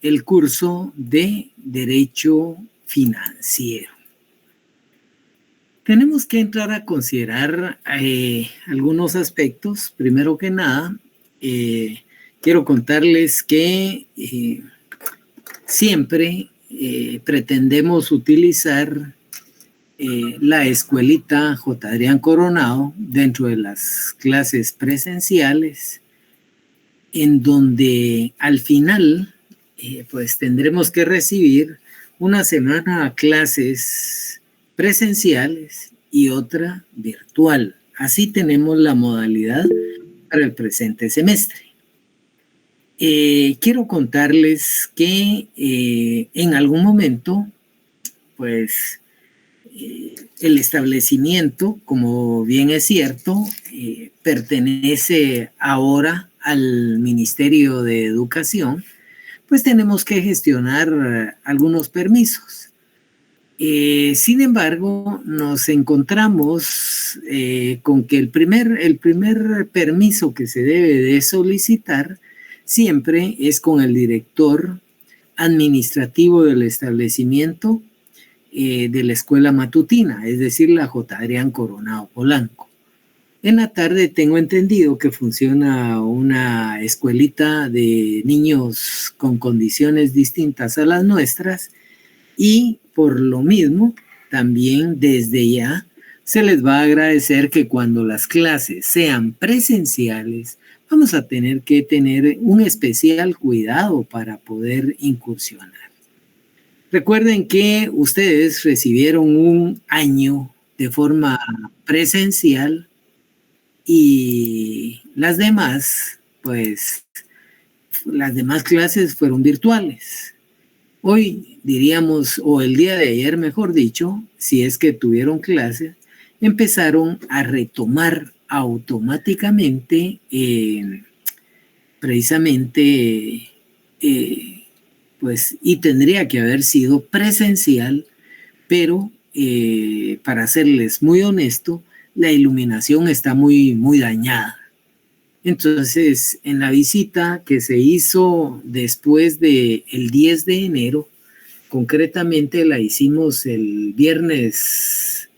el curso de Derecho Financiero. Tenemos que entrar a considerar algunos aspectos. Primero que nada, quiero contarles que siempre pretendemos utilizar la escuelita J. Adrián Coronado dentro de las clases presenciales, en donde al final pues tendremos que recibir una semana clases presenciales y otra virtual. Así tenemos la modalidad para el presente semestre. Quiero contarles que en algún momento, pues, el establecimiento, como bien es cierto, pertenece ahora al Ministerio de Educación, pues tenemos que gestionar algunos permisos. Sin embargo, nos encontramos con que el primer permiso que se debe de solicitar siempre es con el director administrativo del establecimiento de la escuela matutina, es decir, la J. Adrián Coronado Polanco. En la tarde tengo entendido que funciona una escuelita de niños con condiciones distintas a las nuestras y por lo mismo también desde ya se les va a agradecer que cuando las clases sean presenciales vamos a tener que tener un especial cuidado para poder incursionar. Recuerden que ustedes recibieron un año de forma presencial y las demás, pues, las demás clases fueron virtuales. Hoy diríamos, o el día de ayer, mejor dicho, si es que tuvieron clases, empezaron a retomar automáticamente, precisamente, pues, y tendría que haber sido presencial, pero para serles muy honesto, la iluminación está muy, muy dañada. Entonces, en la visita que se hizo después del 10 de enero, concretamente la hicimos el viernes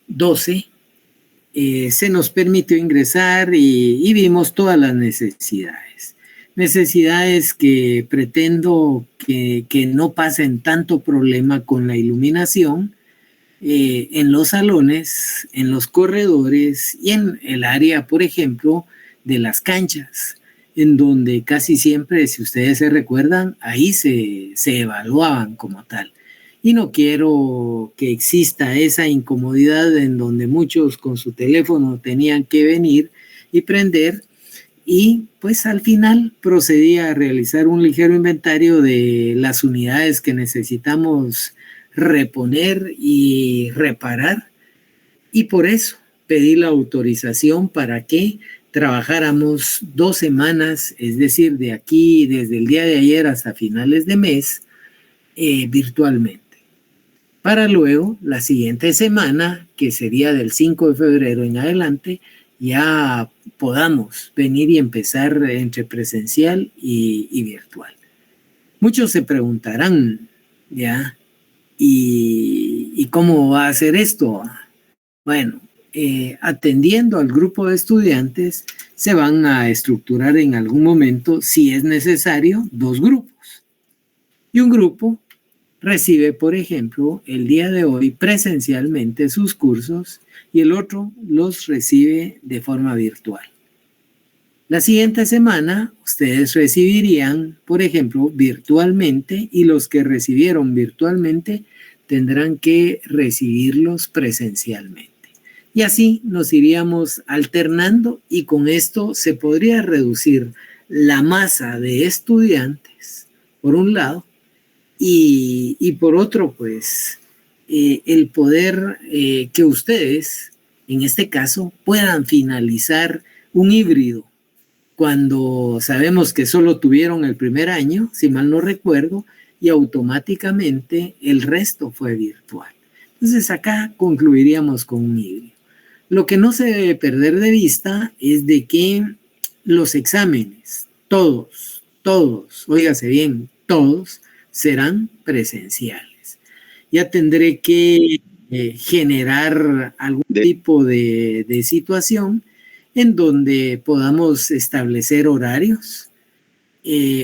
12, se nos permitió ingresar y vimos todas las necesidades. Necesidades que pretendo que no pasen tanto problema con la iluminación en los salones, en los corredores y en el área, por ejemplo, de las canchas, en donde casi siempre, si ustedes se recuerdan, ahí se evaluaban como tal. Y no quiero que exista esa incomodidad en donde muchos con su teléfono tenían que venir y prender, y pues al final procedí a realizar un ligero inventario de las unidades que necesitamos reponer y reparar, y por eso pedí la autorización para que trabajáramos 2 semanas, es decir, de aquí, desde el día de ayer hasta finales de mes, virtualmente. Para luego, la siguiente semana, que sería del 5 de febrero en adelante, ya podamos venir y empezar entre presencial y virtual. Muchos se preguntarán, ¿ya? ¿Y cómo va a ser esto? Bueno, atendiendo al grupo de estudiantes, se van a estructurar en algún momento, si es necesario, 2 grupos. Y un grupo recibe, por ejemplo, el día de hoy presencialmente sus cursos y el otro los recibe de forma virtual. La siguiente semana ustedes recibirían, por ejemplo, virtualmente, y los que recibieron virtualmente tendrán que recibirlos presencialmente. Y así nos iríamos alternando y con esto se podría reducir la masa de estudiantes, por un lado, y por otro, pues, el poder que ustedes, en este caso, puedan finalizar un híbrido cuando sabemos que solo tuvieron el primer año, si mal no recuerdo, y automáticamente el resto fue virtual. Entonces acá concluiríamos con un híbrido. Lo que no se debe perder de vista es de que los exámenes, todos, óigase bien, todos serán presenciales. Ya tendré que generar algún tipo de situación en donde podamos establecer horarios,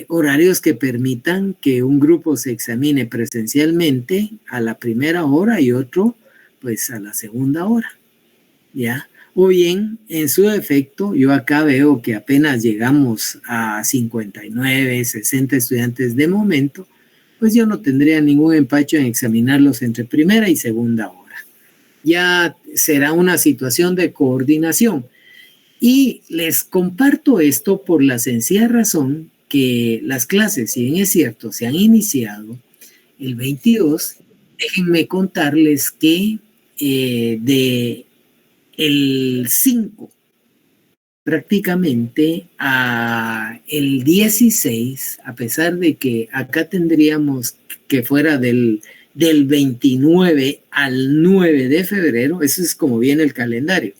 horarios que permitan que un grupo se examine presencialmente a la primera hora y otro pues a la segunda hora, ¿ya? O bien, en su defecto, yo acá veo que apenas llegamos a 59, 60 estudiantes de momento, pues yo no tendría ningún empacho en examinarlos entre primera y segunda hora. Ya será una situación de coordinación. Y les comparto esto por la sencilla razón que las clases, si bien es cierto, se han iniciado el 22, déjenme contarles que de el 5 prácticamente a el 16, a pesar de que acá tendríamos que fuera del 29 al 9 de febrero, eso es como viene el calendario,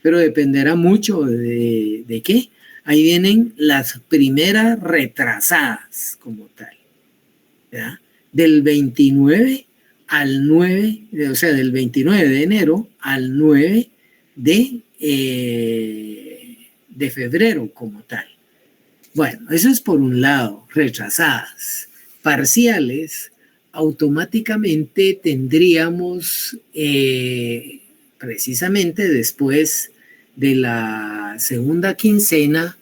pero dependerá mucho de qué. Ahí vienen las primeras retrasadas como tal, ¿verdad? Del 29 al 9, o sea, del 29 de enero al 9 de febrero como tal. Bueno, eso es por un lado, retrasadas. Parciales, automáticamente tendríamos precisamente después de la segunda quincena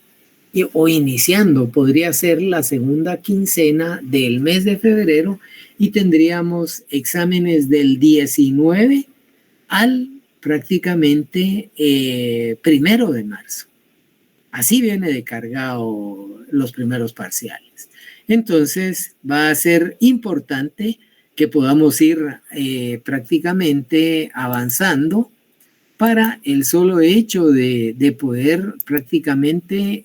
o iniciando, podría ser la segunda quincena del mes de febrero y tendríamos exámenes del 19 al prácticamente 1 de marzo. Así viene de cargado los primeros parciales. Entonces va a ser importante que podamos ir prácticamente avanzando para el solo hecho de poder prácticamente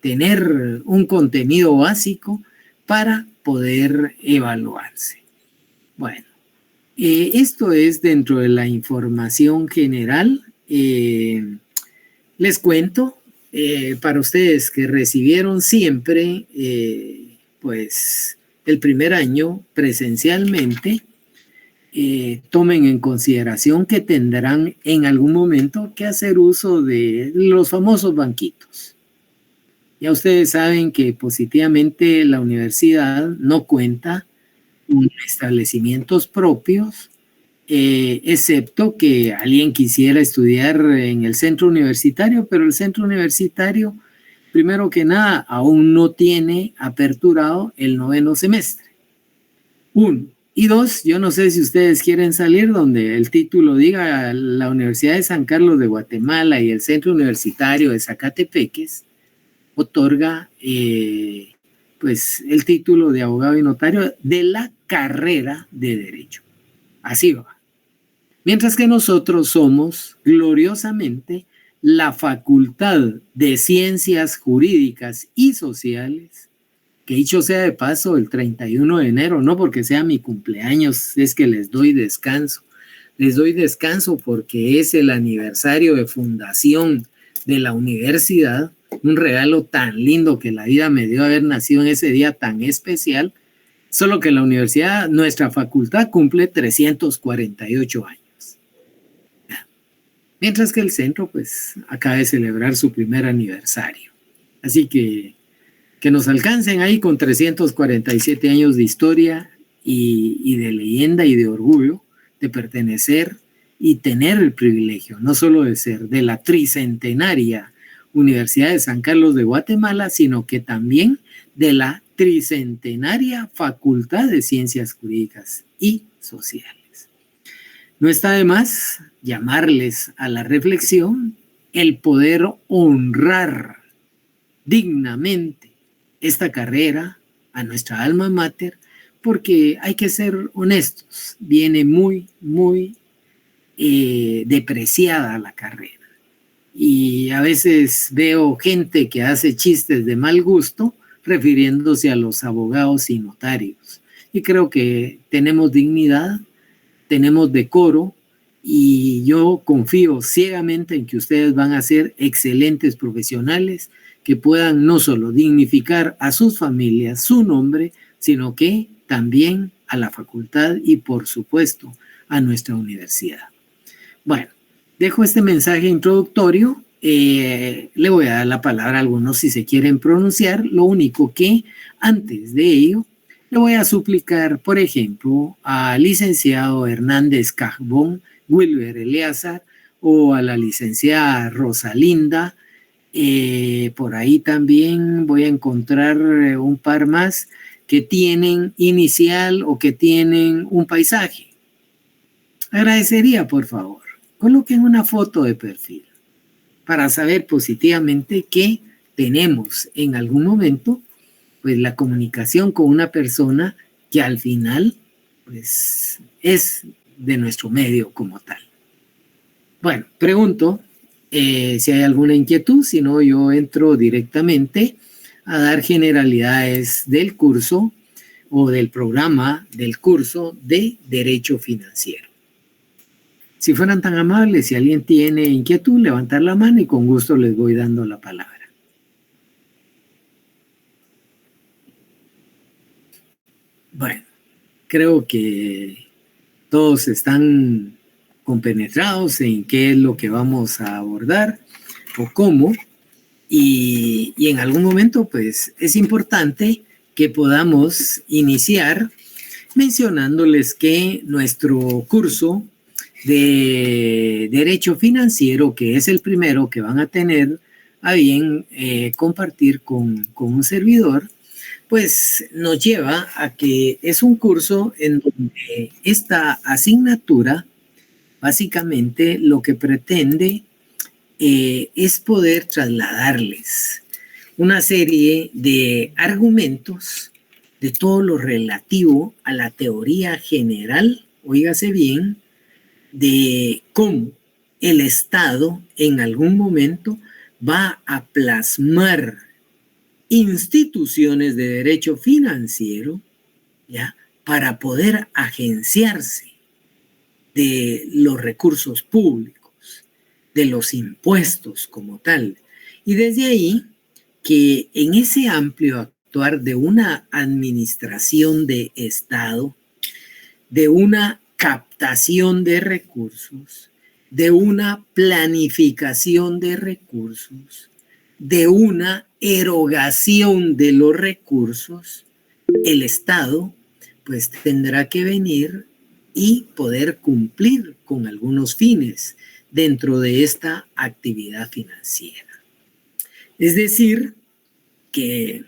tener un contenido básico para poder evaluarse. Bueno, esto es dentro de la información general. Les cuento para ustedes que recibieron siempre pues el primer año presencialmente, tomen en consideración que tendrán en algún momento que hacer uso de los famosos banquitos. Ya ustedes saben que positivamente la universidad no cuenta con establecimientos propios, excepto que alguien quisiera estudiar en el centro universitario, pero el centro universitario, primero que nada, aún no tiene aperturado el 9º semestre. 1. Y 2, yo no sé si ustedes quieren salir donde el título diga la Universidad de San Carlos de Guatemala y el Centro Universitario de Zacatepeques otorga pues el título de abogado y notario de la carrera de Derecho. Así va. Mientras que nosotros somos gloriosamente la Facultad de Ciencias Jurídicas y Sociales, que dicho sea de paso, el 31 de enero, no porque sea mi cumpleaños, es que les doy descanso. Les doy descanso porque es el aniversario de fundación de la universidad, un regalo tan lindo que la vida me dio haber nacido en ese día tan especial, solo que la universidad, nuestra facultad, cumple 348 años. Mientras que el centro, pues, acaba de celebrar su primer aniversario. Así que nos alcancen ahí con 347 años de historia y de leyenda y de orgullo de pertenecer y tener el privilegio, no solo de ser de la tricentenaria Universidad de San Carlos de Guatemala, sino que también de la tricentenaria Facultad de Ciencias Jurídicas y Sociales. No está de más llamarles a la reflexión el poder honrar dignamente esta carrera a nuestra alma mater, porque hay que ser honestos, viene muy, muy depreciada la carrera. Y a veces veo gente que hace chistes de mal gusto refiriéndose a los abogados y notarios. Y creo que tenemos dignidad, tenemos decoro, y yo confío ciegamente en que ustedes van a ser excelentes profesionales que puedan no solo dignificar a sus familias, su nombre, sino que también a la facultad y, por supuesto, a nuestra universidad. Bueno, dejo este mensaje introductorio. Le voy a dar la palabra a algunos si se quieren pronunciar. Lo único que antes de ello le voy a suplicar, por ejemplo, al licenciado Hernández Cajbón, Wilber Eleazar, o a la licenciada Rosalinda. Por ahí también voy a encontrar un par más que tienen inicial o que tienen un paisaje. Agradecería, por favor, coloquen una foto de perfil para saber positivamente que tenemos en algún momento pues la comunicación con una persona que al final pues es de nuestro medio como tal. Bueno, pregunto si hay alguna inquietud, si no yo entro directamente a dar generalidades del curso o del programa del curso de Derecho Financiero. Si fueran tan amables, si alguien tiene inquietud, levantar la mano y con gusto les voy dando la palabra. Bueno, creo que todos están compenetrados en qué es lo que vamos a abordar o cómo. Y en algún momento, pues, es importante que podamos iniciar mencionándoles que nuestro curso de Derecho Financiero, que es el primero que van a tener a bien compartir con un servidor, pues nos lleva a que es un curso en donde esta asignatura básicamente lo que pretende es poder trasladarles una serie de argumentos de todo lo relativo a la teoría general, óigase bien, de cómo el Estado en algún momento va a plasmar instituciones de derecho financiero, ¿ya?, para poder agenciarse de los recursos públicos, de los impuestos como tal. Y desde ahí que en ese amplio actuar de una administración de Estado, de una captación de recursos, de una planificación de recursos, de una erogación de los recursos, el Estado pues tendrá que venir y poder cumplir con algunos fines dentro de esta actividad financiera. Es decir, que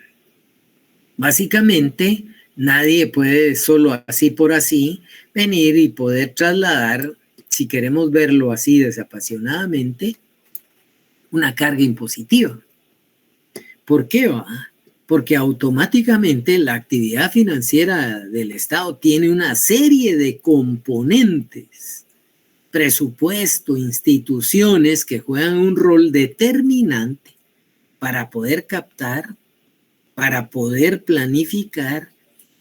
básicamente nadie puede solo así por así venir y poder trasladar, si queremos verlo así desapasionadamente, una carga impositiva. ¿Por qué va? Porque automáticamente la actividad financiera del Estado tiene una serie de componentes, presupuesto, instituciones que juegan un rol determinante para poder captar, para poder planificar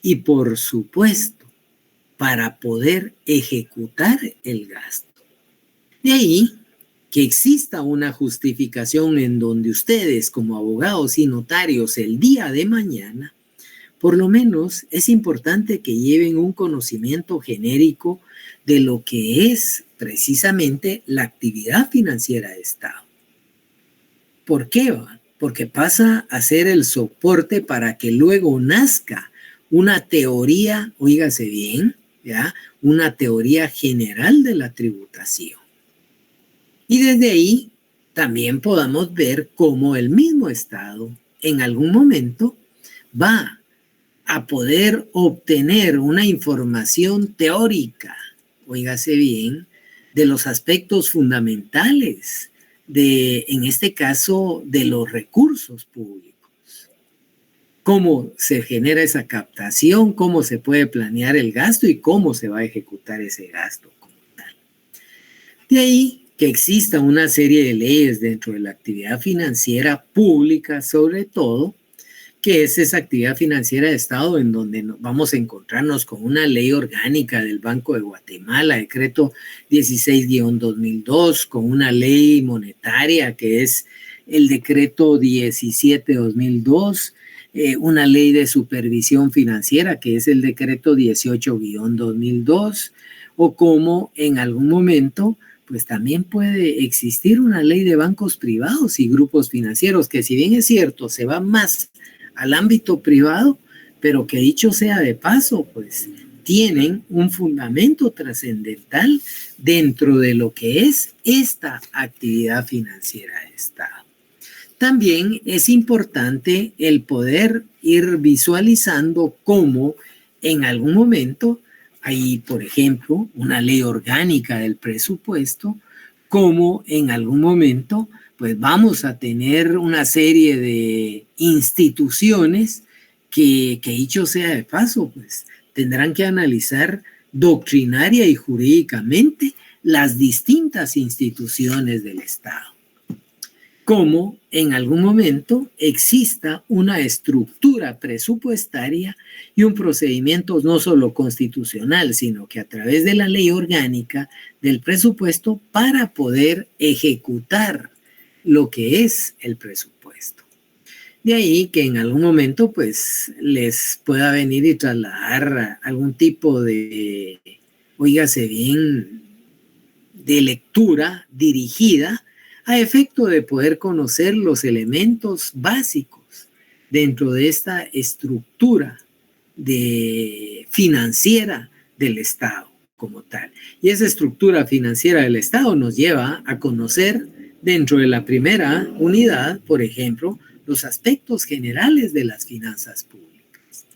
y, por supuesto, para poder ejecutar el gasto. De ahí que exista una justificación en donde ustedes, como abogados y notarios, el día de mañana, por lo menos es importante que lleven un conocimiento genérico de lo que es precisamente la actividad financiera de Estado. ¿Por qué? Porque pasa a ser el soporte para que luego nazca una teoría, oígase bien, ¿ya?, una teoría general de la tributación. Y desde ahí también podamos ver cómo el mismo Estado en algún momento va a poder obtener una información teórica, óigase bien, de los aspectos fundamentales en este caso, de los recursos públicos. Cómo se genera esa captación, cómo se puede planear el gasto y cómo se va a ejecutar ese gasto como tal. De ahí que exista una serie de leyes dentro de la actividad financiera pública, sobre todo, que es esa actividad financiera de Estado en donde vamos a encontrarnos con una ley orgánica del Banco de Guatemala, decreto 16-2002, con una ley monetaria que es el decreto 17-2002, una ley de supervisión financiera, que es el decreto 18-2002, o como en algún momento, pues también puede existir una ley de bancos privados y grupos financieros, que si bien es cierto, se va más al ámbito privado, pero que dicho sea de paso, pues tienen un fundamento trascendental dentro de lo que es esta actividad financiera de Estado. También es importante el poder ir visualizando cómo en algún momento hay, por ejemplo, una ley orgánica del presupuesto, cómo en algún momento pues vamos a tener una serie de instituciones que dicho sea de paso, pues tendrán que analizar doctrinaria y jurídicamente las distintas instituciones del Estado. Cómo en algún momento exista una estructura presupuestaria y un procedimiento no solo constitucional, sino que a través de la ley orgánica del presupuesto para poder ejecutar lo que es el presupuesto. De ahí que en algún momento pues les pueda venir y trasladar algún tipo de, óigase bien, de lectura dirigida a efecto de poder conocer los elementos básicos dentro de esta estructura financiera del Estado como tal. Y esa estructura financiera del Estado nos lleva a conocer dentro de la primera unidad, por ejemplo, los aspectos generales de las finanzas públicas.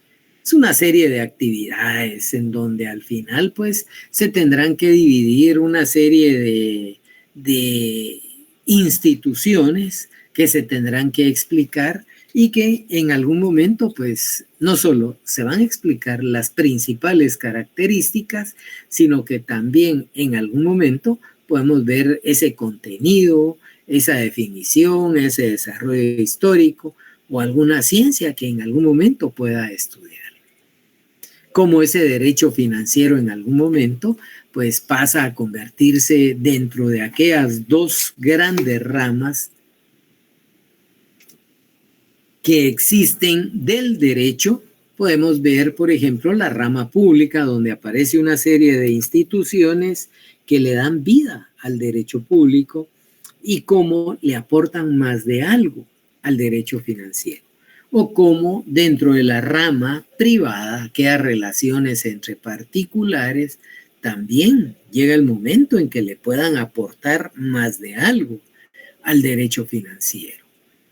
Es una serie de actividades en donde al final pues se tendrán que dividir una serie de instituciones que se tendrán que explicar y que en algún momento pues no solo se van a explicar las principales características, sino que también en algún momento podemos ver ese contenido, esa definición, ese desarrollo histórico o alguna ciencia que en algún momento pueda estudiar. Como ese derecho financiero en algún momento pues pasa a convertirse dentro de aquellas dos grandes ramas que existen del derecho. Podemos ver, por ejemplo, la rama pública, donde aparece una serie de instituciones que le dan vida al derecho público y cómo le aportan más de algo al derecho financiero. O cómo dentro de la rama privada, aquellas relaciones entre particulares, también llega el momento en que le puedan aportar más de algo al derecho financiero.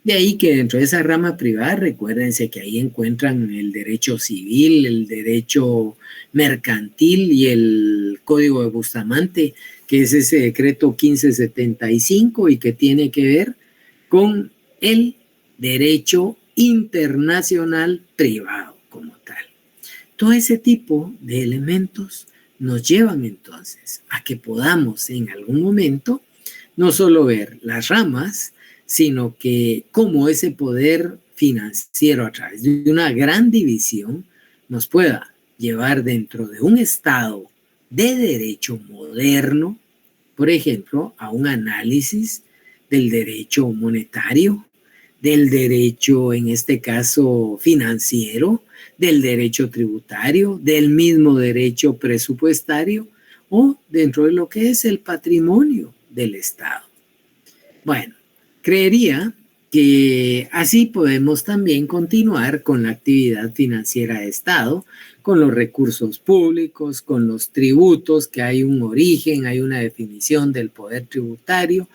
De ahí que dentro de esa rama privada, recuérdense que ahí encuentran el derecho civil, el derecho mercantil y el Código de Bustamante, que es ese decreto 1575 y que tiene que ver con el derecho internacional privado como tal. Todo ese tipo de elementos nos llevan entonces a que podamos en algún momento no solo ver las ramas, sino que cómo ese poder financiero a través de una gran división nos pueda llevar dentro de un estado de derecho moderno, por ejemplo, a un análisis del derecho monetario, del derecho, en este caso, financiero, del derecho tributario, del mismo derecho presupuestario o dentro de lo que es el patrimonio del Estado. Bueno, creería que así podemos también continuar con la actividad financiera de Estado, con los recursos públicos, con los tributos, que hay un origen, hay una definición del poder tributario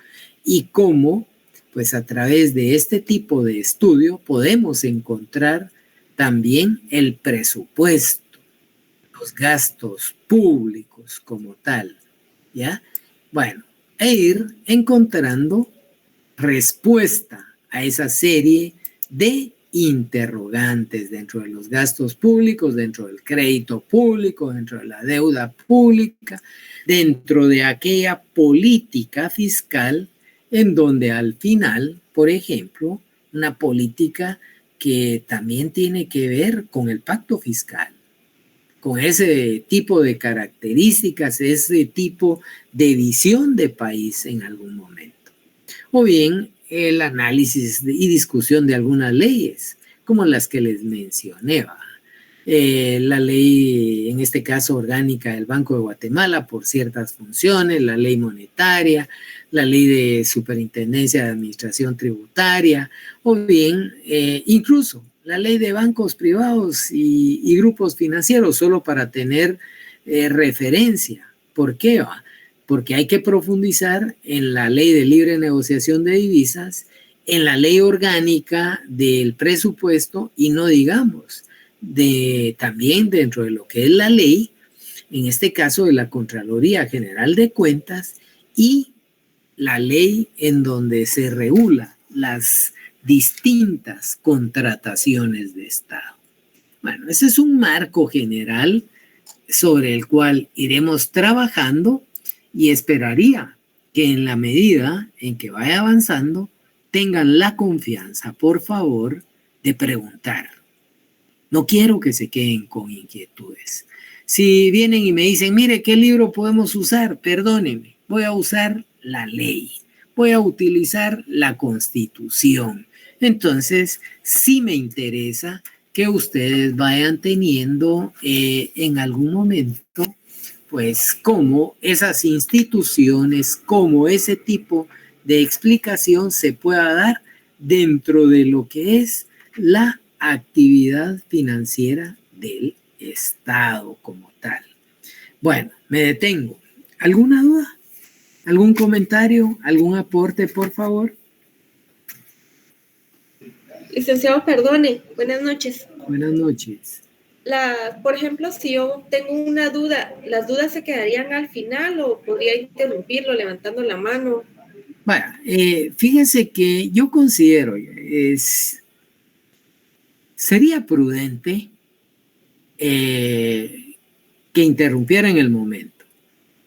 y cómo, pues a través de este tipo de estudio podemos encontrar también el presupuesto, los gastos públicos como tal, ¿ya? Bueno, e ir encontrando respuesta a esa serie de interrogantes dentro de los gastos públicos, dentro del crédito público, dentro de la deuda pública, dentro de aquella política fiscal en donde al final, por ejemplo, una política que también tiene que ver con el pacto fiscal, con ese tipo de características, ese tipo de visión de país en algún momento. O bien el análisis y discusión de algunas leyes, como las que les mencioné, ¿va? La ley, en este caso orgánica del Banco de Guatemala por ciertas funciones, la ley monetaria, la ley de superintendencia de administración tributaria, o bien incluso la ley de bancos privados y grupos financieros, solo para tener referencia. ¿Por qué? ¿Va? Porque hay que profundizar en la ley de libre negociación de divisas, en la ley orgánica del presupuesto y no digamos también dentro de lo que es la ley, en este caso de la Contraloría General de Cuentas y la ley en donde se regula las distintas contrataciones de Estado. Bueno, ese es un marco general sobre el cual iremos trabajando y esperaría que en la medida en que vaya avanzando tengan la confianza, por favor, de preguntar. No quiero que se queden con inquietudes. Si vienen y me dicen, mire, ¿qué libro podemos usar? Perdónenme, voy a usar la ley, voy a utilizar la Constitución. Entonces, sí me interesa que ustedes vayan teniendo en algún momento, pues, cómo esas instituciones, cómo ese tipo de explicación se pueda dar dentro de lo que es la actividad financiera del Estado como tal. Bueno, me detengo. ¿Alguna duda? ¿Algún comentario? ¿Algún aporte, por favor? Licenciado, perdone. Buenas noches. Buenas noches. Por ejemplo, si yo tengo una duda, ¿las dudas se quedarían al final o podría interrumpirlo levantando la mano? Bueno, fíjense que yo considero sería prudente que interrumpiera en el momento,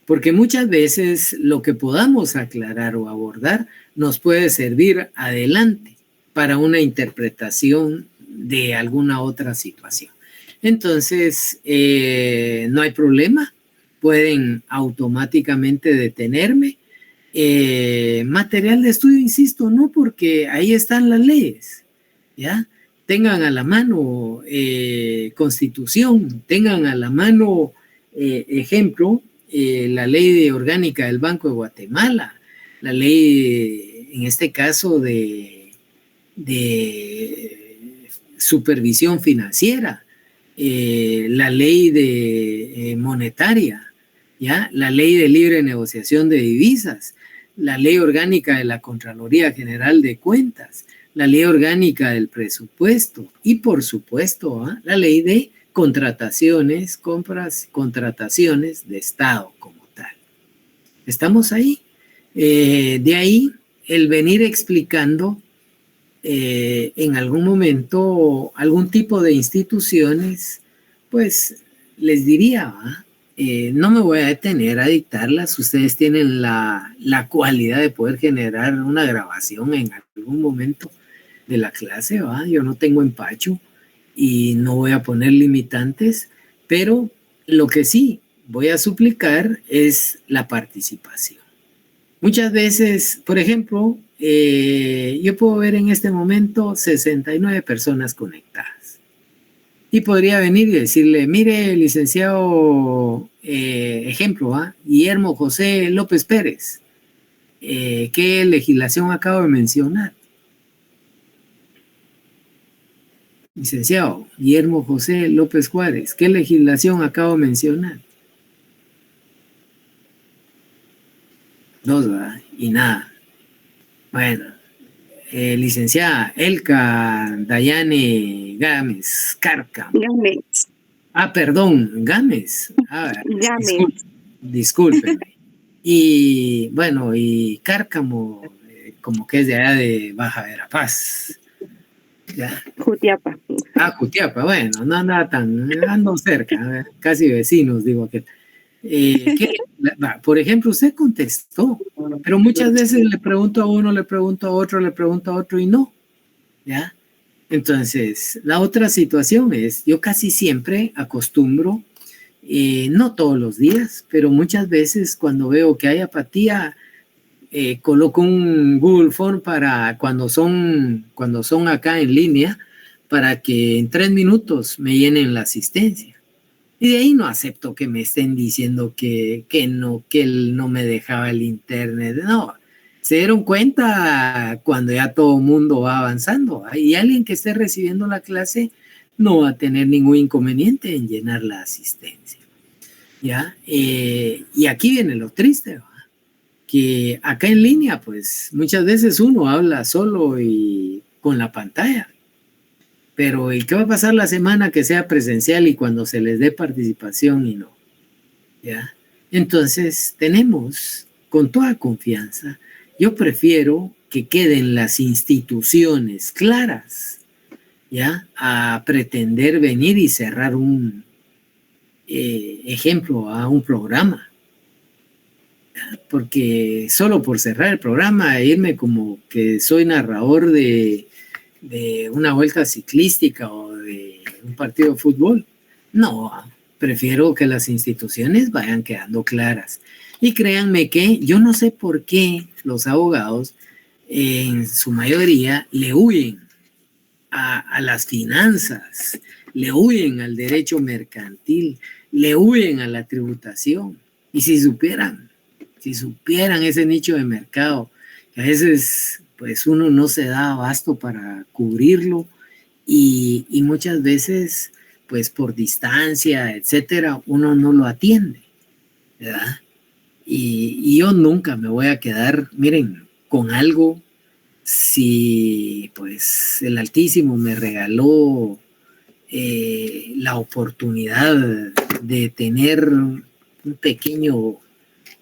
porque muchas veces lo que podamos aclarar o abordar nos puede servir adelante para una interpretación de alguna otra situación. Entonces, no hay problema, pueden automáticamente detenerme. Material de estudio, insisto, no, porque ahí están las leyes, ¿ya? Tengan a la mano Constitución, tengan a la mano, ejemplo, la ley orgánica del Banco de Guatemala, la ley, en este caso, de supervisión financiera, la ley de monetaria, ¿ya? La ley de libre negociación de divisas, la ley orgánica de la Contraloría General de Cuentas, la ley orgánica del presupuesto y, por supuesto, la ley de contrataciones, compras, contrataciones de Estado como tal. ¿Estamos ahí? De ahí el venir explicando en algún momento algún tipo de instituciones, pues les diría, no me voy a detener a dictarlas, ustedes tienen la cualidad de poder generar una grabación en algún momento de la clase, yo no tengo empacho y no voy a poner limitantes, pero lo que sí voy a suplicar es la participación. Muchas veces, por ejemplo, yo puedo ver en este momento 69 personas conectadas. Y podría venir y decirle, mire, licenciado, ejemplo, Guillermo José López Pérez, ¿qué legislación acabo de mencionar? Licenciado Guillermo José López Juárez, ¿qué legislación acabo de mencionar? Dos, ¿verdad? Y nada. Bueno, licenciada Elka Dayane Gámez Cárcamo. Gámez. Perdón, Gámez. Gámez. Discúlpeme. Y bueno, y Cárcamo, como que es de allá de Baja Verapaz. ¿Ya? Jutiapa. Jutiapa, bueno, no anda tan, ando cerca, casi vecinos, digo que. Por ejemplo, usted contestó, pero muchas veces le pregunto a uno, le pregunto a otro, le pregunto a otro y no, ¿ya? Entonces, la otra situación es, yo casi siempre acostumbro, no todos los días, pero muchas veces cuando veo que hay apatía, coloco un Google Form para cuando son acá en línea, para que en 3 minutos me llenen la asistencia. Y de ahí no acepto que me estén diciendo que él no me dejaba el internet. No, se dieron cuenta cuando ya todo el mundo va avanzando. Y alguien que esté recibiendo la clase no va a tener ningún inconveniente en llenar la asistencia. ¿Ya? Y aquí viene lo triste, ¿verdad? Que acá en línea, pues muchas veces uno habla solo y con la pantalla. Pero ¿y qué va a pasar la semana que sea presencial y cuando se les dé participación y no? ¿Ya? Entonces tenemos, con toda confianza, yo prefiero que queden las instituciones claras, ¿ya? A pretender venir y cerrar un ejemplo a un programa. ¿Ya? Porque solo por cerrar el programa, irme como que soy narrador de una vuelta ciclística o de un partido de fútbol. No, prefiero que las instituciones vayan quedando claras. Y créanme que yo no sé por qué los abogados, en su mayoría, le huyen a las finanzas, le huyen al derecho mercantil, le huyen a la tributación. Y si supieran ese nicho de mercado, que a veces pues uno no se da abasto para cubrirlo y muchas veces pues por distancia, etcétera, uno no lo atiende, ¿verdad? Y yo nunca me voy a quedar, miren, con algo si pues el Altísimo me regaló la oportunidad de tener un pequeño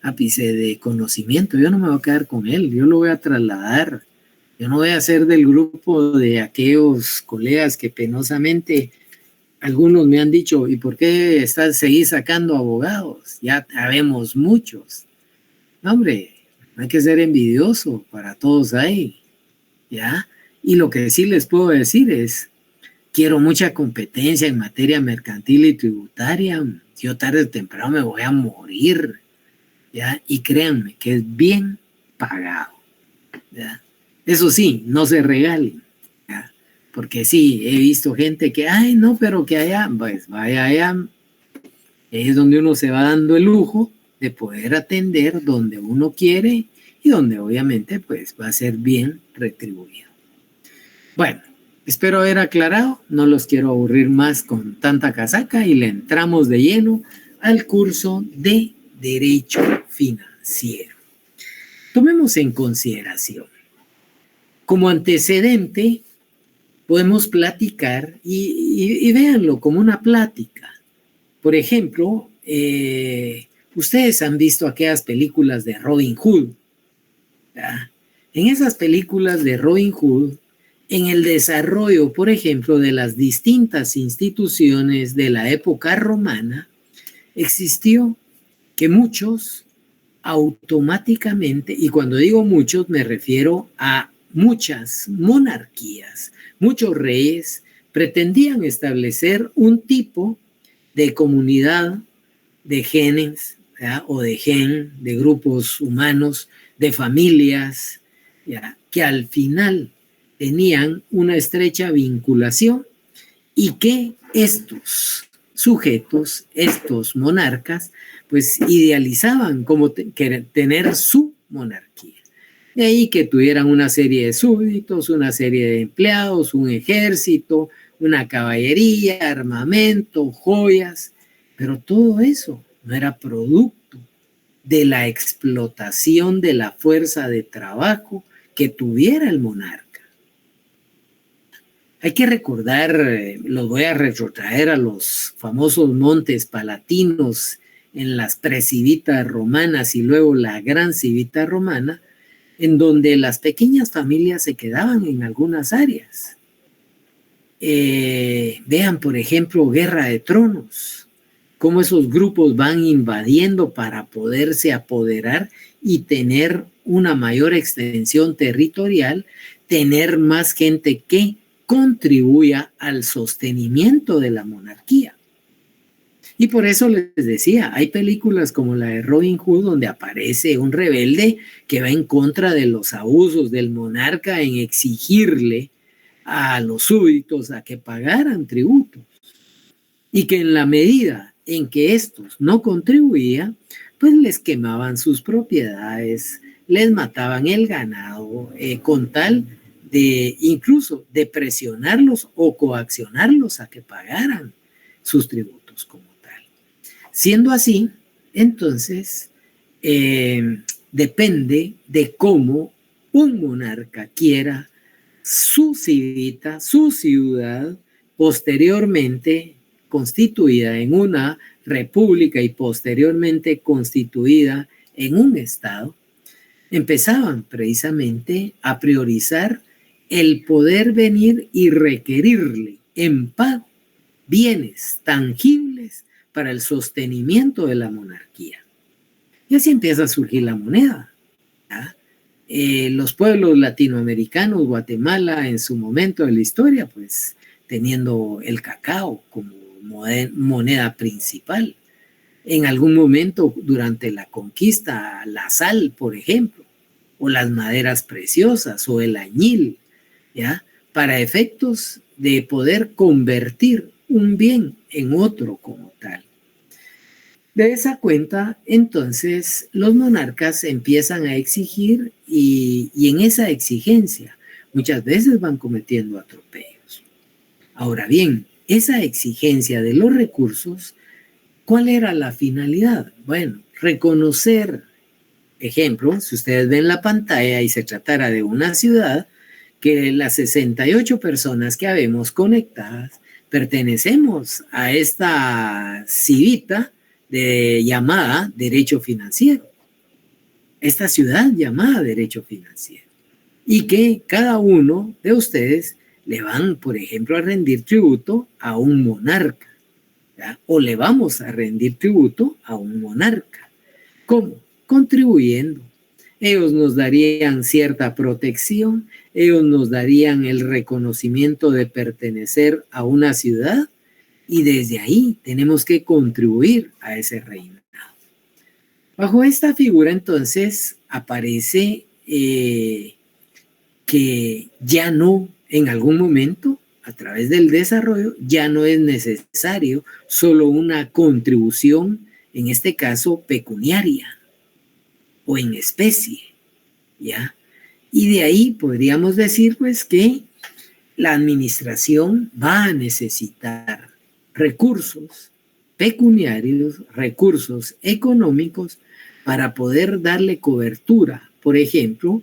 ápice de conocimiento. Yo no me voy a quedar con él, yo lo voy a trasladar. Yo no voy a ser del grupo de aquellos colegas que penosamente algunos me han dicho, ¿y por qué seguís sacando abogados? Ya habemos muchos. No, hombre, no hay que ser envidioso, para todos hay, ¿ya? Y lo que sí les puedo decir es, quiero mucha competencia en materia mercantil y tributaria. Yo tarde o temprano me voy a morir, ¿ya? Y créanme que es bien pagado, ¿ya? Eso sí, no se regalen, ¿ya? Porque sí, he visto gente que, ay, no, pero que allá, pues vaya allá, es donde uno se va dando el lujo de poder atender donde uno quiere y donde obviamente pues va a ser bien retribuido. Bueno, espero haber aclarado, no los quiero aburrir más con tanta casaca y le entramos de lleno al curso de Derecho Financiero. Tomemos en consideración, como antecedente, podemos platicar y véanlo como una plática. Por ejemplo, ustedes han visto aquellas películas de Robin Hood, ¿verdad? En esas películas de Robin Hood, en el desarrollo, por ejemplo, de las distintas instituciones de la época romana, existió que muchos automáticamente, y cuando digo muchos me refiero a muchas monarquías, muchos reyes pretendían establecer un tipo de comunidad de genes, ¿verdad? O de grupos humanos, de familias, ¿ya? Que al final tenían una estrecha vinculación y que estos sujetos, estos monarcas, pues idealizaban como tener su monarquía. De ahí que tuvieran una serie de súbditos, una serie de empleados, un ejército, una caballería, armamento, joyas, pero todo eso no era producto de la explotación de la fuerza de trabajo que tuviera el monarca. Hay que recordar, los voy a retrotraer a los famosos montes palatinos en las precivitas romanas y luego la gran civita romana, en donde las pequeñas familias se quedaban en algunas áreas. Vean, por ejemplo, Guerra de Tronos, cómo esos grupos van invadiendo para poderse apoderar y tener una mayor extensión territorial, tener más gente que contribuya al sostenimiento de la monarquía. Y por eso les decía, hay películas como la de Robin Hood donde aparece un rebelde que va en contra de los abusos del monarca en exigirle a los súbditos a que pagaran tributo. Y que en la medida en que estos no contribuían, pues les quemaban sus propiedades, les mataban el ganado, con tal de incluso de presionarlos o coaccionarlos a que pagaran sus tributos como tal. Siendo así, entonces, depende de cómo un monarca quiera su civita, su ciudad, posteriormente constituida en una república y posteriormente constituida en un estado, empezaban precisamente a priorizar el poder venir y requerirle en pago bienes tangibles para el sostenimiento de la monarquía. Y así empieza a surgir la moneda. Los pueblos latinoamericanos, Guatemala en su momento de la historia, pues teniendo el cacao como moneda principal. En algún momento durante la conquista, la sal, por ejemplo, o las maderas preciosas o el añil, ¿ya? Para efectos de poder convertir un bien en otro como tal. De esa cuenta, entonces, los monarcas empiezan a exigir y en esa exigencia muchas veces van cometiendo atropellos. Ahora bien, esa exigencia de los recursos, ¿cuál era la finalidad? Bueno, reconocer, ejemplo, si ustedes ven la pantalla y se tratara de una ciudad, que las 68 personas que habemos conectadas pertenecemos a esta civita llamada derecho financiero, esta ciudad llamada derecho financiero, y que cada uno de ustedes le van, por ejemplo, a rendir tributo a un monarca, ¿ya? O le vamos a rendir tributo a un monarca. ¿Cómo? Contribuyendo. Ellos nos darían cierta protección, ellos nos darían el reconocimiento de pertenecer a una ciudad, y desde ahí tenemos que contribuir a ese reinado. Bajo esta figura, entonces, aparece que ya no, en algún momento, a través del desarrollo, ya no es necesario solo una contribución, en este caso pecuniaria o en especie, ¿ya? Y de ahí podríamos decir, pues, que la administración va a necesitar recursos pecuniarios, recursos económicos para poder darle cobertura, por ejemplo,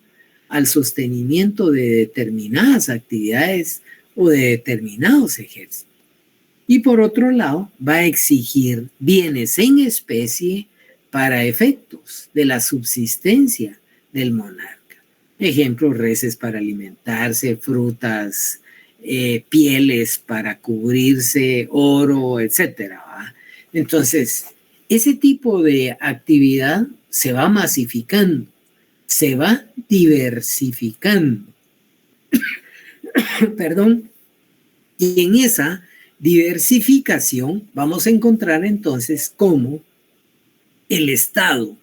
al sostenimiento de determinadas actividades o de determinados ejércitos. Y por otro lado, va a exigir bienes en especie para efectos de la subsistencia del monarca. Ejemplo, reses para alimentarse, frutas, pieles para cubrirse, oro, etcétera, ¿va? Entonces, ese tipo de actividad se va masificando, se va diversificando. Perdón. Y en esa diversificación vamos a encontrar entonces cómo el Estado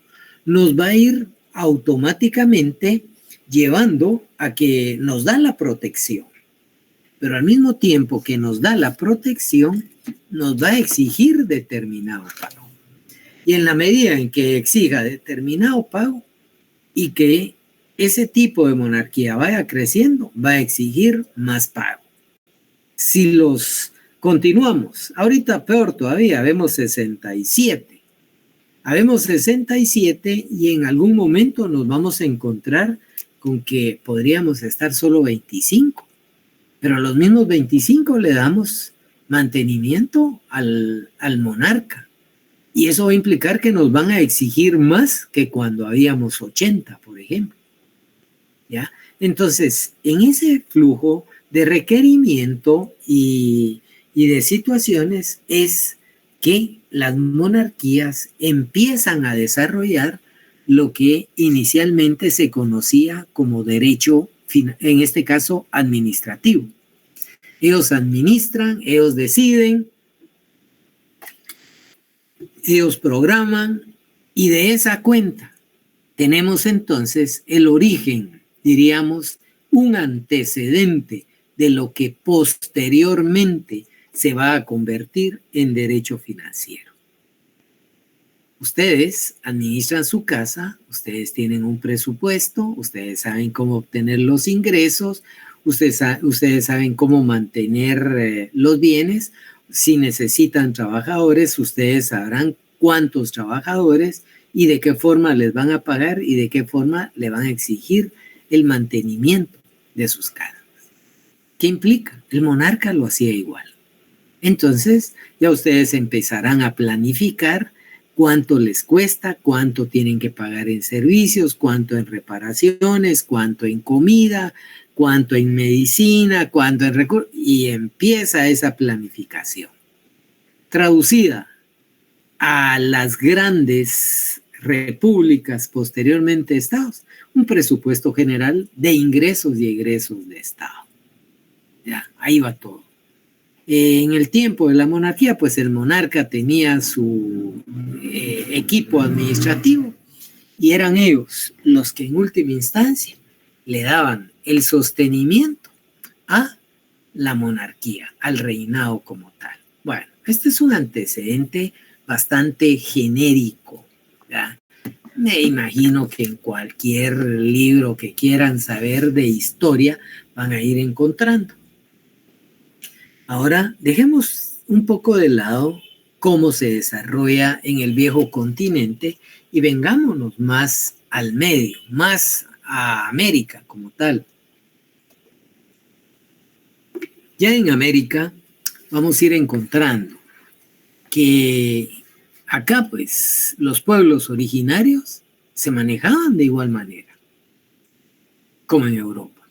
nos va a ir automáticamente llevando a que nos da la protección, pero al mismo tiempo que nos da la protección, nos va a exigir determinado pago. Y en la medida en que exija determinado pago y que ese tipo de monarquía vaya creciendo, va a exigir más pago. Si los continuamos, ahorita peor todavía, vemos 67. Habemos 67 y en algún momento nos vamos a encontrar con que podríamos estar solo 25. Pero a los mismos 25 le damos mantenimiento al monarca. Y eso va a implicar que nos van a exigir más que cuando habíamos 80, por ejemplo. ¿Ya? Entonces, en ese flujo de requerimiento y de situaciones es que las monarquías empiezan a desarrollar lo que inicialmente se conocía como derecho, en este caso administrativo. Ellos administran, ellos deciden Ellos programan y de esa cuenta tenemos entonces el origen, diríamos, un antecedente de lo que posteriormente se va a convertir en derecho financiero. Ustedes administran su casa, ustedes tienen un presupuesto, ustedes saben cómo obtener los ingresos, ustedes saben cómo mantener los bienes. Si necesitan trabajadores, ustedes sabrán cuántos trabajadores y de qué forma les van a pagar y de qué forma le van a exigir el mantenimiento de sus casas. ¿Qué implica? El monarca lo hacía igual. Entonces, ya ustedes empezarán a planificar cuánto les cuesta, cuánto tienen que pagar en servicios, cuánto en reparaciones, cuánto en comida, cuánto en medicina, cuánto en recursos, y empieza esa planificación. Traducida a las grandes repúblicas, posteriormente estados, un presupuesto general de ingresos y egresos de estado. Ya, ahí va todo. En el tiempo de la monarquía, pues el monarca tenía su equipo administrativo y eran ellos los que en última instancia le daban el sostenimiento a la monarquía, al reinado como tal. Bueno, este es un antecedente bastante genérico, ¿ya? Me imagino que en cualquier libro que quieran saber de historia van a ir encontrando. Ahora, dejemos un poco de lado cómo se desarrolla en el viejo continente y vengámonos más al medio, más a América como tal. Ya en América vamos a ir encontrando que acá pues los pueblos originarios se manejaban de igual manera como en Europa.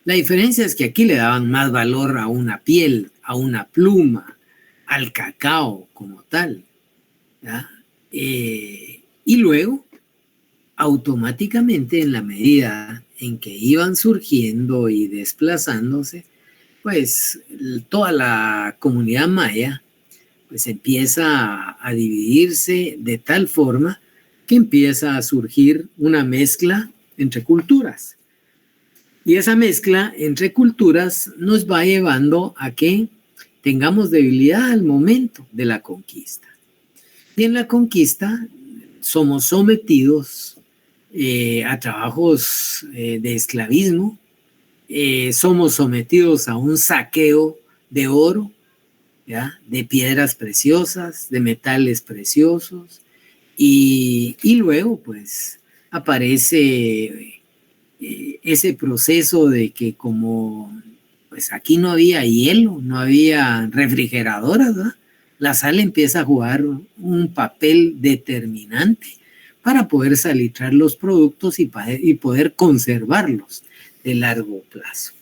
La diferencia es que aquí le daban más valor a una piel, a una pluma, al cacao como tal, ¿ya? Y luego, automáticamente, en la medida en que iban surgiendo y desplazándose, pues toda la comunidad maya pues empieza a dividirse de tal forma que empieza a surgir una mezcla entre culturas. Y esa mezcla entre culturas nos va llevando a que tengamos debilidad al momento de la conquista. Y en la conquista somos sometidos a trabajos de esclavismo, somos sometidos a un saqueo de oro, ¿ya? De piedras preciosas, de metales preciosos, y luego pues aparece ese proceso de que como pues aquí no había hielo, no había refrigeradoras, ¿verdad? La sal empieza a jugar un papel determinante para poder salitrar los productos y poder conservarlos de largo plazo.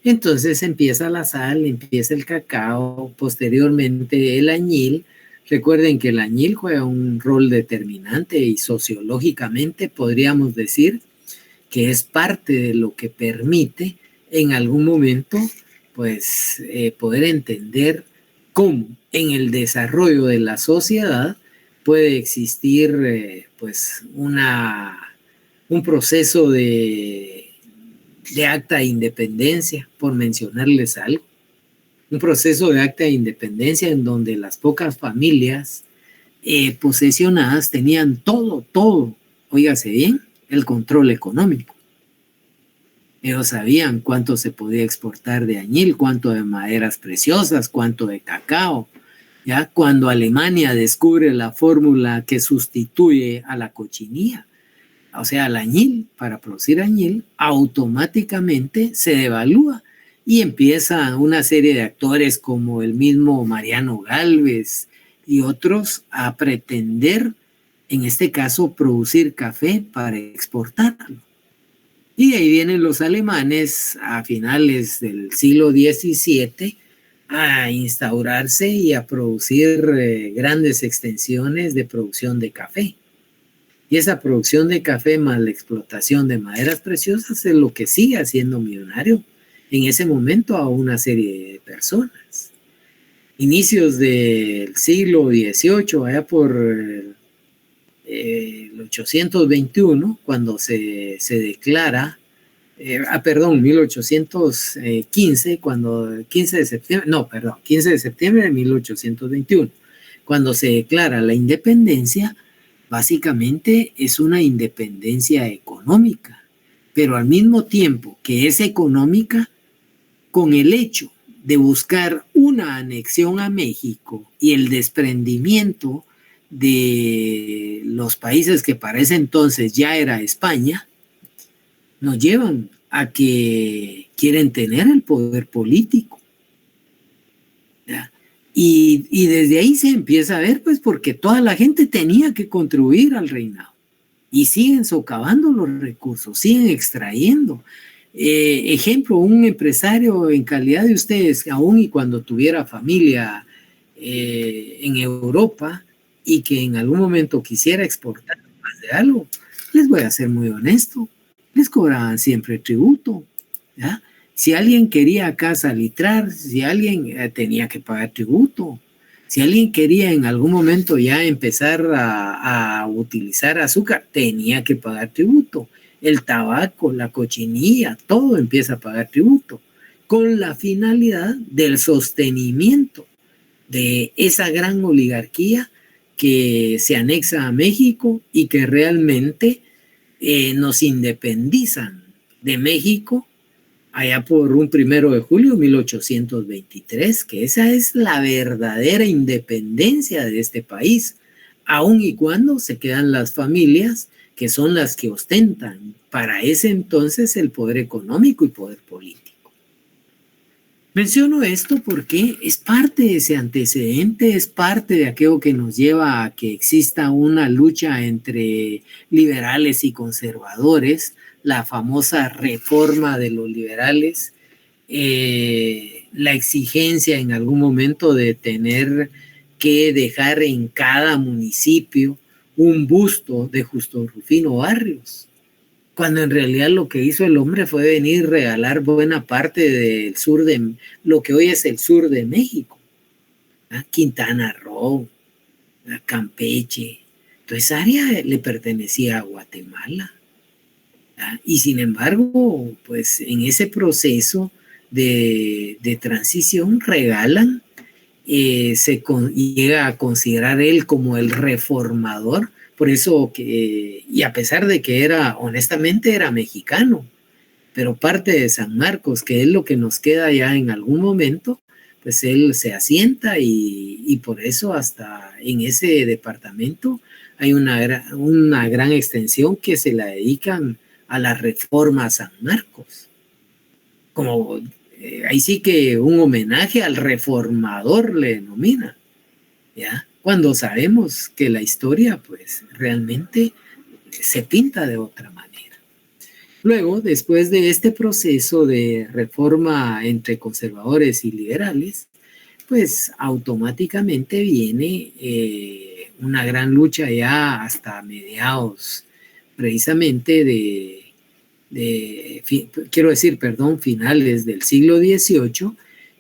Entonces empieza la sal, empieza el cacao, posteriormente el añil. Recuerden que el añil juega un rol determinante y sociológicamente podríamos decir que es parte de lo que permite en algún momento pues poder entender cómo en el desarrollo de la sociedad puede existir pues un proceso de acta de independencia, por mencionarles algo. Un proceso de acta de independencia en donde las pocas familias posesionadas tenían todo, óigase bien, el control económico. Ellos sabían cuánto se podía exportar de añil, cuánto de maderas preciosas, cuánto de cacao. ¿Ya? Cuando Alemania descubre la fórmula que sustituye a la cochinilla, o sea, al añil, para producir añil, automáticamente se devalúa y empieza una serie de actores como el mismo Mariano Gálvez y otros a pretender, en este caso, producir café para exportarlo. Y de ahí vienen los alemanes a finales del siglo XVII a instaurarse y a producir grandes extensiones de producción de café. Y esa producción de café más la explotación de maderas preciosas es lo que sigue haciendo millonario en ese momento a una serie de personas. inicios del siglo XVIII, allá por el 821, cuando se declara, 1815, 15 de septiembre, 15 de septiembre de 1821, cuando se declara la independencia, básicamente es una independencia económica, pero al mismo tiempo que es económica, con el hecho de buscar una anexión a México y el desprendimiento de los países que para ese entonces ya era España, nos llevan a que quieren tener el poder político. ¿Ya? Y desde ahí se empieza a ver, pues, porque toda la gente tenía que contribuir al reinado. Y siguen socavando los recursos, siguen extrayendo. Ejemplo, un empresario en calidad de ustedes, aún y cuando tuviera familia en Europa y que en algún momento quisiera exportar más de algo, les voy a ser muy honesto, les cobraban siempre tributo, ¿ya? Si alguien quería acá salitrar, si alguien tenía que pagar tributo, si alguien quería en algún momento ya empezar a utilizar azúcar, tenía que pagar tributo. El tabaco, la cochinilla, todo empieza a pagar tributo, con la finalidad del sostenimiento de esa gran oligarquía que se anexa a México y que realmente nos independizan de México allá por un 1 de julio de 1823, que esa es la verdadera independencia de este país, aun y cuando se quedan las familias que son las que ostentan para ese entonces el poder económico y poder político. Menciono esto porque es parte de ese antecedente, es parte de aquello que nos lleva a que exista una lucha entre liberales y conservadores, la famosa reforma de los liberales, la exigencia en algún momento de tener que dejar en cada municipio un busto de Justo Rufino Barrios, cuando en realidad lo que hizo el hombre fue venir y regalar buena parte del sur de lo que hoy es el sur de México, ¿ah? Quintana Roo, Campeche, toda esa área le pertenecía a Guatemala. Y sin embargo, pues en ese proceso de transición regalan, llega a considerar él como el reformador, por eso que, y a pesar de que era, honestamente era mexicano, pero parte de San Marcos, que es lo que nos queda ya en algún momento, pues él se asienta y por eso hasta en ese departamento hay una gran extensión que se la dedican a la reforma a San Marcos, como ahí sí que un homenaje al reformador le denomina, ¿ya? Cuando sabemos que la historia pues realmente se pinta de otra manera. Luego, después de este proceso de reforma entre conservadores y liberales, pues automáticamente viene una gran lucha ya hasta mediados precisamente finales del siglo XVIII,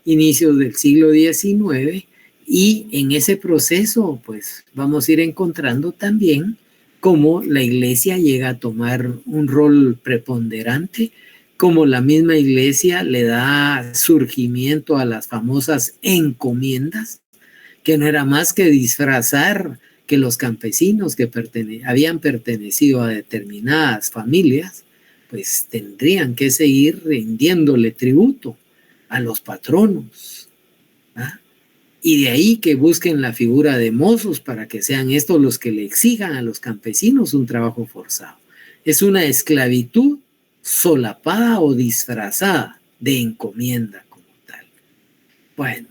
inicios del siglo XIX, y en ese proceso pues vamos a ir encontrando también cómo la iglesia llega a tomar un rol preponderante, cómo la misma iglesia le da surgimiento a las famosas encomiendas, que no era más que disfrazar que los campesinos que habían pertenecido a determinadas familias, pues tendrían que seguir rindiéndole tributo a los patronos. ¿Ah? Y de ahí que busquen la figura de mozos para que sean estos los que le exijan a los campesinos un trabajo forzado. Es una esclavitud solapada o disfrazada de encomienda como tal. Bueno,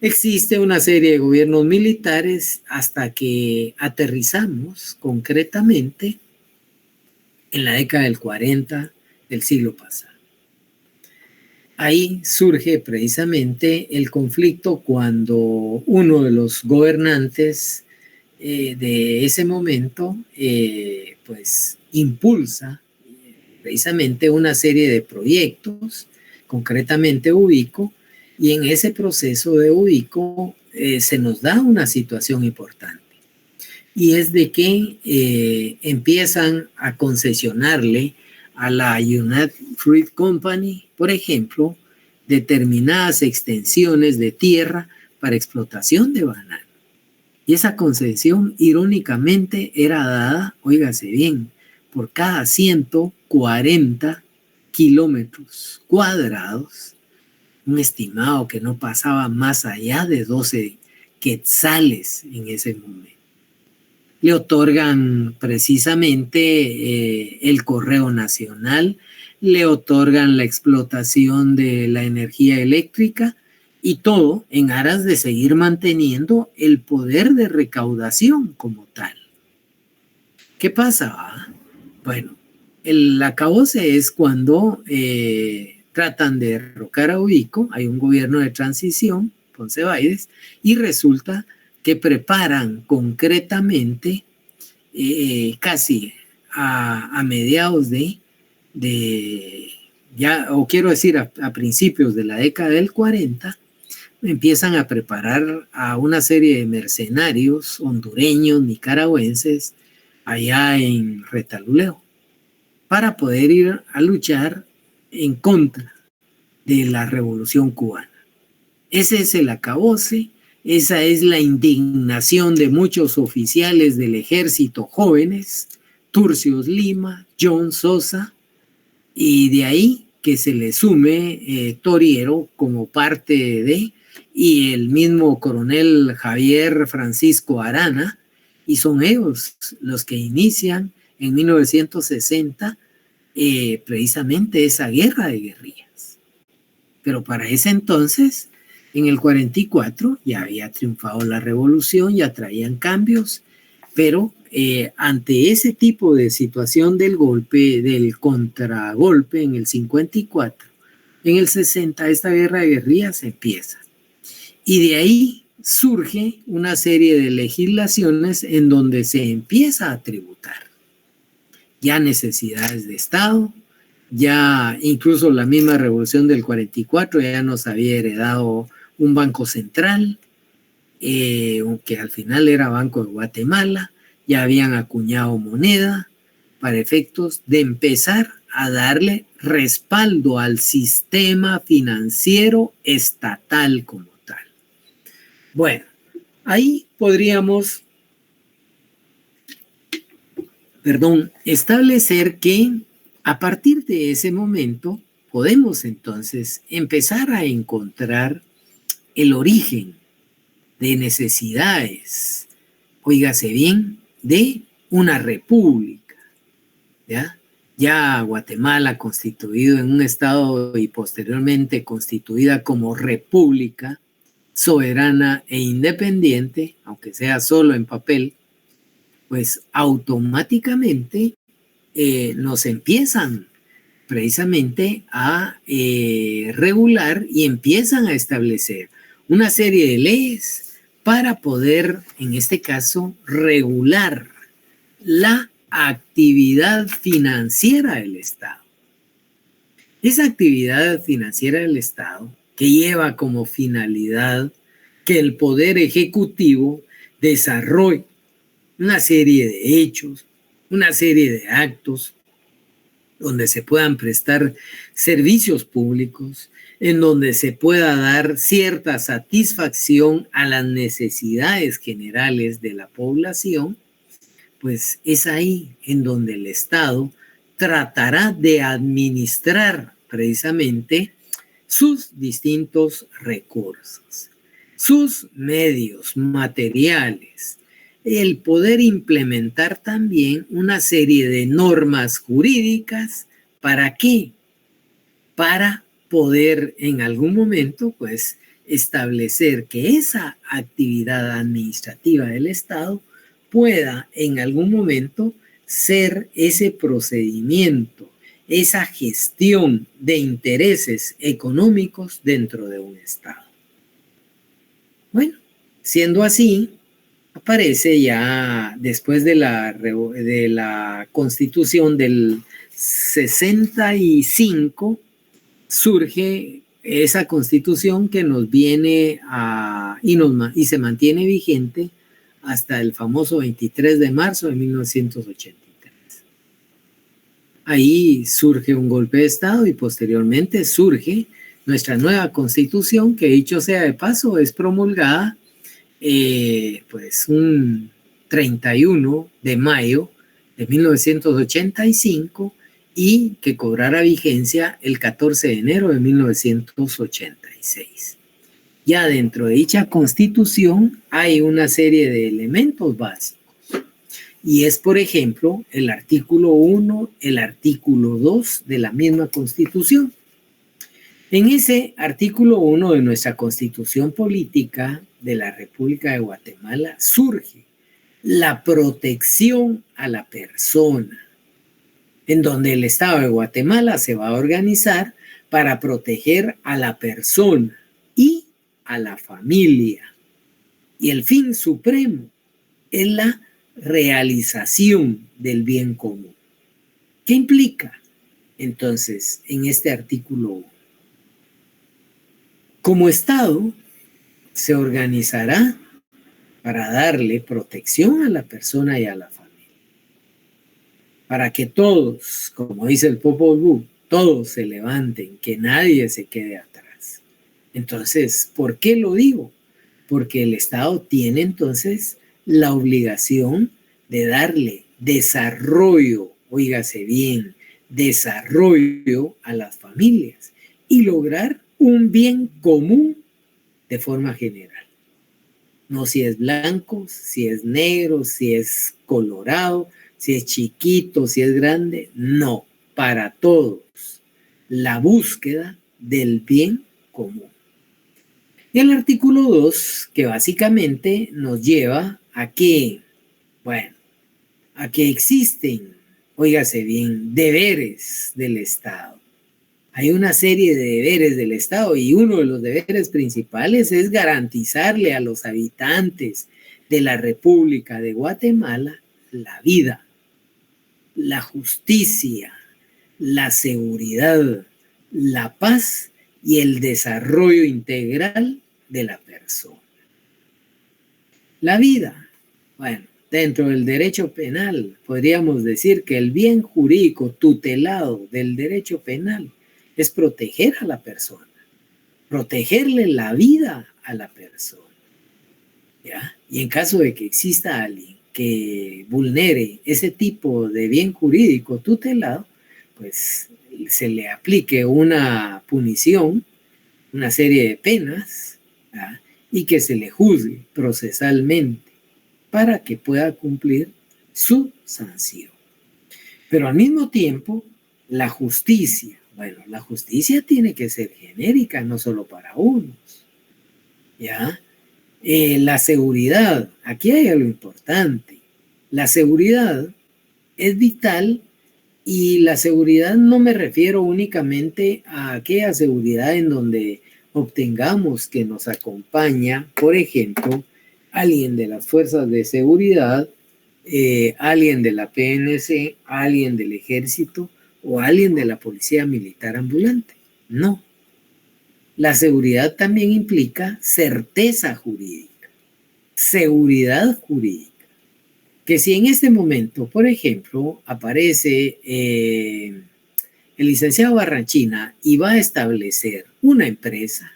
existe una serie de gobiernos militares hasta que aterrizamos concretamente en la década del 40 del siglo pasado. Ahí surge precisamente el conflicto cuando uno de los gobernantes de ese momento pues impulsa precisamente una serie de proyectos, concretamente ubico Y en ese proceso de Ubico se nos da una situación importante. Y es de que empiezan a concesionarle a la United Fruit Company, por ejemplo, determinadas extensiones de tierra para explotación de banano. Y esa concesión, irónicamente, era dada, óigase bien, por cada 140 kilómetros cuadrados, un estimado que no pasaba más allá de 12 quetzales en ese momento. Le otorgan precisamente el Correo Nacional, le otorgan la explotación de la energía eléctrica y todo en aras de seguir manteniendo el poder de recaudación como tal. ¿Qué pasa? Bueno, el acabose es cuando tratan de derrocar a Ubico, hay un gobierno de transición, Ponce Baides, y resulta que preparan concretamente casi a mediados o quiero decir a principios de la década del 40, empiezan a preparar a una serie de mercenarios hondureños, nicaragüenses, allá en Retaluleu, para poder ir a luchar en contra de la Revolución Cubana. Ese es el acabose. Esa es la indignación de muchos oficiales del ejército jóvenes, Turcios Lima, John Sosa, y de ahí que se le sume Toriero como parte de, y el mismo coronel Javier Francisco Arana, y son ellos los que inician en 1960 precisamente esa guerra de guerrillas. Pero para ese entonces, en el 44 ya había triunfado la revolución, ya traían cambios, pero ante ese tipo de situación del golpe, del contragolpe en el 54, en el 60 esta guerra de guerrillas empieza. Y de ahí surge una serie de legislaciones en donde se empieza a tributar. Ya necesidades de Estado, ya incluso la misma revolución del 44 ya nos había heredado un banco central, que al final era Banco de Guatemala, ya habían acuñado moneda para efectos de empezar a darle respaldo al sistema financiero estatal como tal. Bueno, ahí podríamos, establecer que a partir de ese momento podemos entonces empezar a encontrar el origen de necesidades, óigase bien, de una república, ¿ya? Ya Guatemala constituido en un estado y posteriormente constituida como república soberana e independiente, aunque sea solo en papel, pues automáticamente nos empiezan precisamente a regular y empiezan a establecer una serie de leyes para poder, en este caso, regular la actividad financiera del Estado. Esa actividad financiera del Estado que lleva como finalidad que el Poder Ejecutivo desarrolle una serie de hechos, una serie de actos donde se puedan prestar servicios públicos, en donde se pueda dar cierta satisfacción a las necesidades generales de la población, pues es ahí en donde el Estado tratará de administrar precisamente sus distintos recursos, sus medios materiales, el poder implementar también una serie de normas jurídicas. ¿Para qué? Para poder en algún momento, pues, establecer que esa actividad administrativa del Estado pueda en algún momento ser ese procedimiento, esa gestión de intereses económicos dentro de un Estado. Bueno, siendo así, aparece ya después de la Constitución del 65, surge esa constitución que nos viene y se mantiene vigente hasta el famoso 23 de marzo de 1983. Ahí surge un golpe de Estado y posteriormente surge nuestra nueva constitución, que dicho sea de paso es promulgada pues un 31 de mayo de 1985 y que cobrara vigencia el 14 de enero de 1986. Ya dentro de dicha constitución hay una serie de elementos básicos y es, por ejemplo, el artículo 1, el artículo 2 de la misma constitución. En ese artículo 1 de nuestra Constitución Política de la República de Guatemala surge la protección a la persona, en donde el Estado de Guatemala se va a organizar para proteger a la persona y a la familia. Y el fin supremo es la realización del bien común. ¿Qué implica entonces en este artículo 1? Como Estado se organizará para darle protección a la persona y a la familia. Para que todos, como dice el Popol Vuh, todos se levanten, que nadie se quede atrás. Entonces, ¿por qué lo digo? Porque el Estado tiene entonces la obligación de darle desarrollo, óigase bien, desarrollo a las familias y lograr un bien común de forma general. No si es blanco, si es negro, si es colorado, si es chiquito, si es grande. No, para todos. La búsqueda del bien común. Y el artículo 2, que básicamente nos lleva a que, bueno, a que existen, óigase bien, deberes del Estado. Hay una serie de deberes del Estado y uno de los deberes principales es garantizarle a los habitantes de la República de Guatemala la vida, la justicia, la seguridad, la paz y el desarrollo integral de la persona. La vida, bueno, dentro del derecho penal podríamos decir que el bien jurídico tutelado del derecho penal es proteger a la persona, protegerle la vida a la persona, ¿ya? Y en caso de que exista alguien que vulnere ese tipo de bien jurídico tutelado, pues se le aplique una punición, una serie de penas, ¿ya? Y que se le juzgue procesalmente para que pueda cumplir su sanción. Pero al mismo tiempo, la justicia, bueno, la justicia tiene que ser genérica, no solo para unos, ¿ya? La seguridad, aquí hay algo importante. La seguridad es vital y la seguridad no me refiero únicamente a aquella seguridad en donde obtengamos que nos acompaña, por ejemplo, alguien de las fuerzas de seguridad, alguien de la PNC, alguien del ejército o alguien de la policía militar ambulante. No. La seguridad también implica certeza jurídica, seguridad jurídica. Que si en este momento, por ejemplo, aparece el licenciado Barranchina y va a establecer una empresa,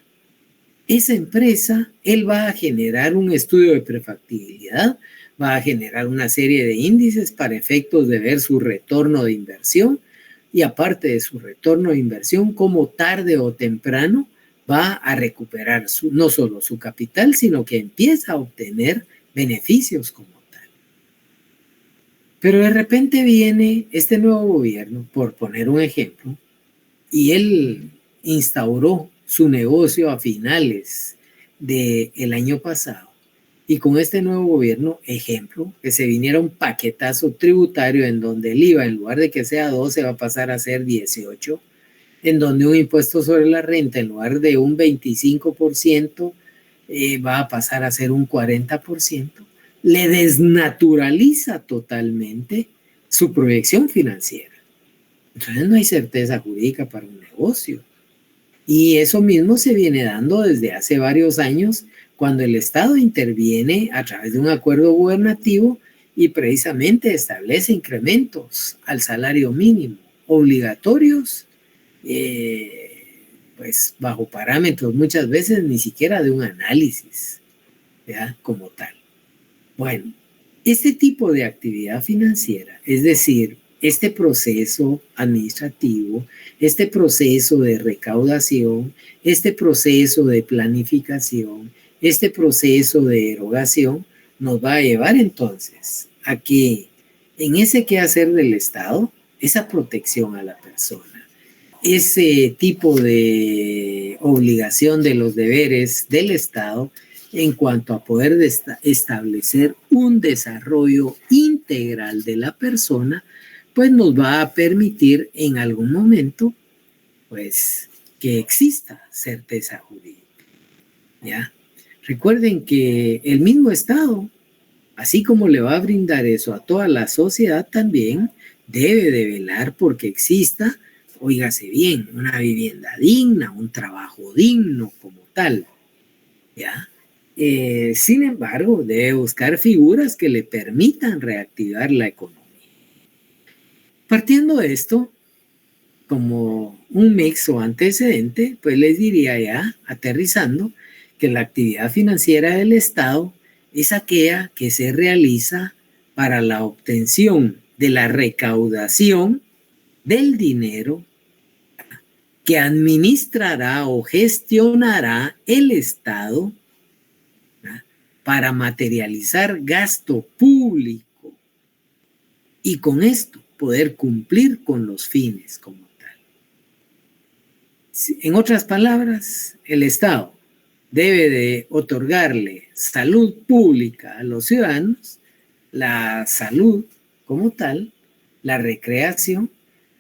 esa empresa, él va a generar un estudio de prefactibilidad, va a generar una serie de índices para efectos de ver su retorno de inversión y aparte de su retorno de inversión, como tarde o temprano va a recuperar no solo su capital, sino que empieza a obtener beneficios como tal. Pero de repente viene este nuevo gobierno, por poner un ejemplo, y él instauró su negocio a finales del año pasado. Y con este nuevo gobierno, ejemplo, que se viniera un paquetazo tributario en donde el IVA, en lugar de que sea 12, va a pasar a ser 18%, en donde un impuesto sobre la renta, en lugar de un 25%, va a pasar a ser un 40%, le desnaturaliza totalmente su proyección financiera. Entonces no hay certeza jurídica para un negocio. Y eso mismo se viene dando desde hace varios años, cuando el Estado interviene a través de un acuerdo gubernativo y precisamente establece incrementos al salario mínimo obligatorios, pues bajo parámetros muchas veces ni siquiera de un análisis, ¿ya? Como tal. Bueno, este tipo de actividad financiera, es decir, este proceso administrativo, este proceso de recaudación, este proceso de planificación, este proceso de erogación, nos va a llevar entonces a que en ese quehacer del Estado, esa protección a la persona, ese tipo de obligación de los deberes del Estado en cuanto a poder establecer un desarrollo integral de la persona, pues nos va a permitir en algún momento, pues, que exista certeza jurídica, ¿ya? Recuerden que el mismo Estado, así como le va a brindar eso a toda la sociedad, también debe de velar porque exista, óigase bien, una vivienda digna, un trabajo digno como tal, ¿ya? Sin embargo, debe buscar figuras que le permitan reactivar la economía. Partiendo de esto, como un mix o antecedente, pues les diría ya, aterrizando, que la actividad financiera del Estado es aquella que se realiza para la obtención de la recaudación del dinero que administrará o gestionará el Estado para materializar gasto público y con esto poder cumplir con los fines como tal. En otras palabras, el Estado debe de otorgarle salud pública a los ciudadanos, la salud como tal, la recreación,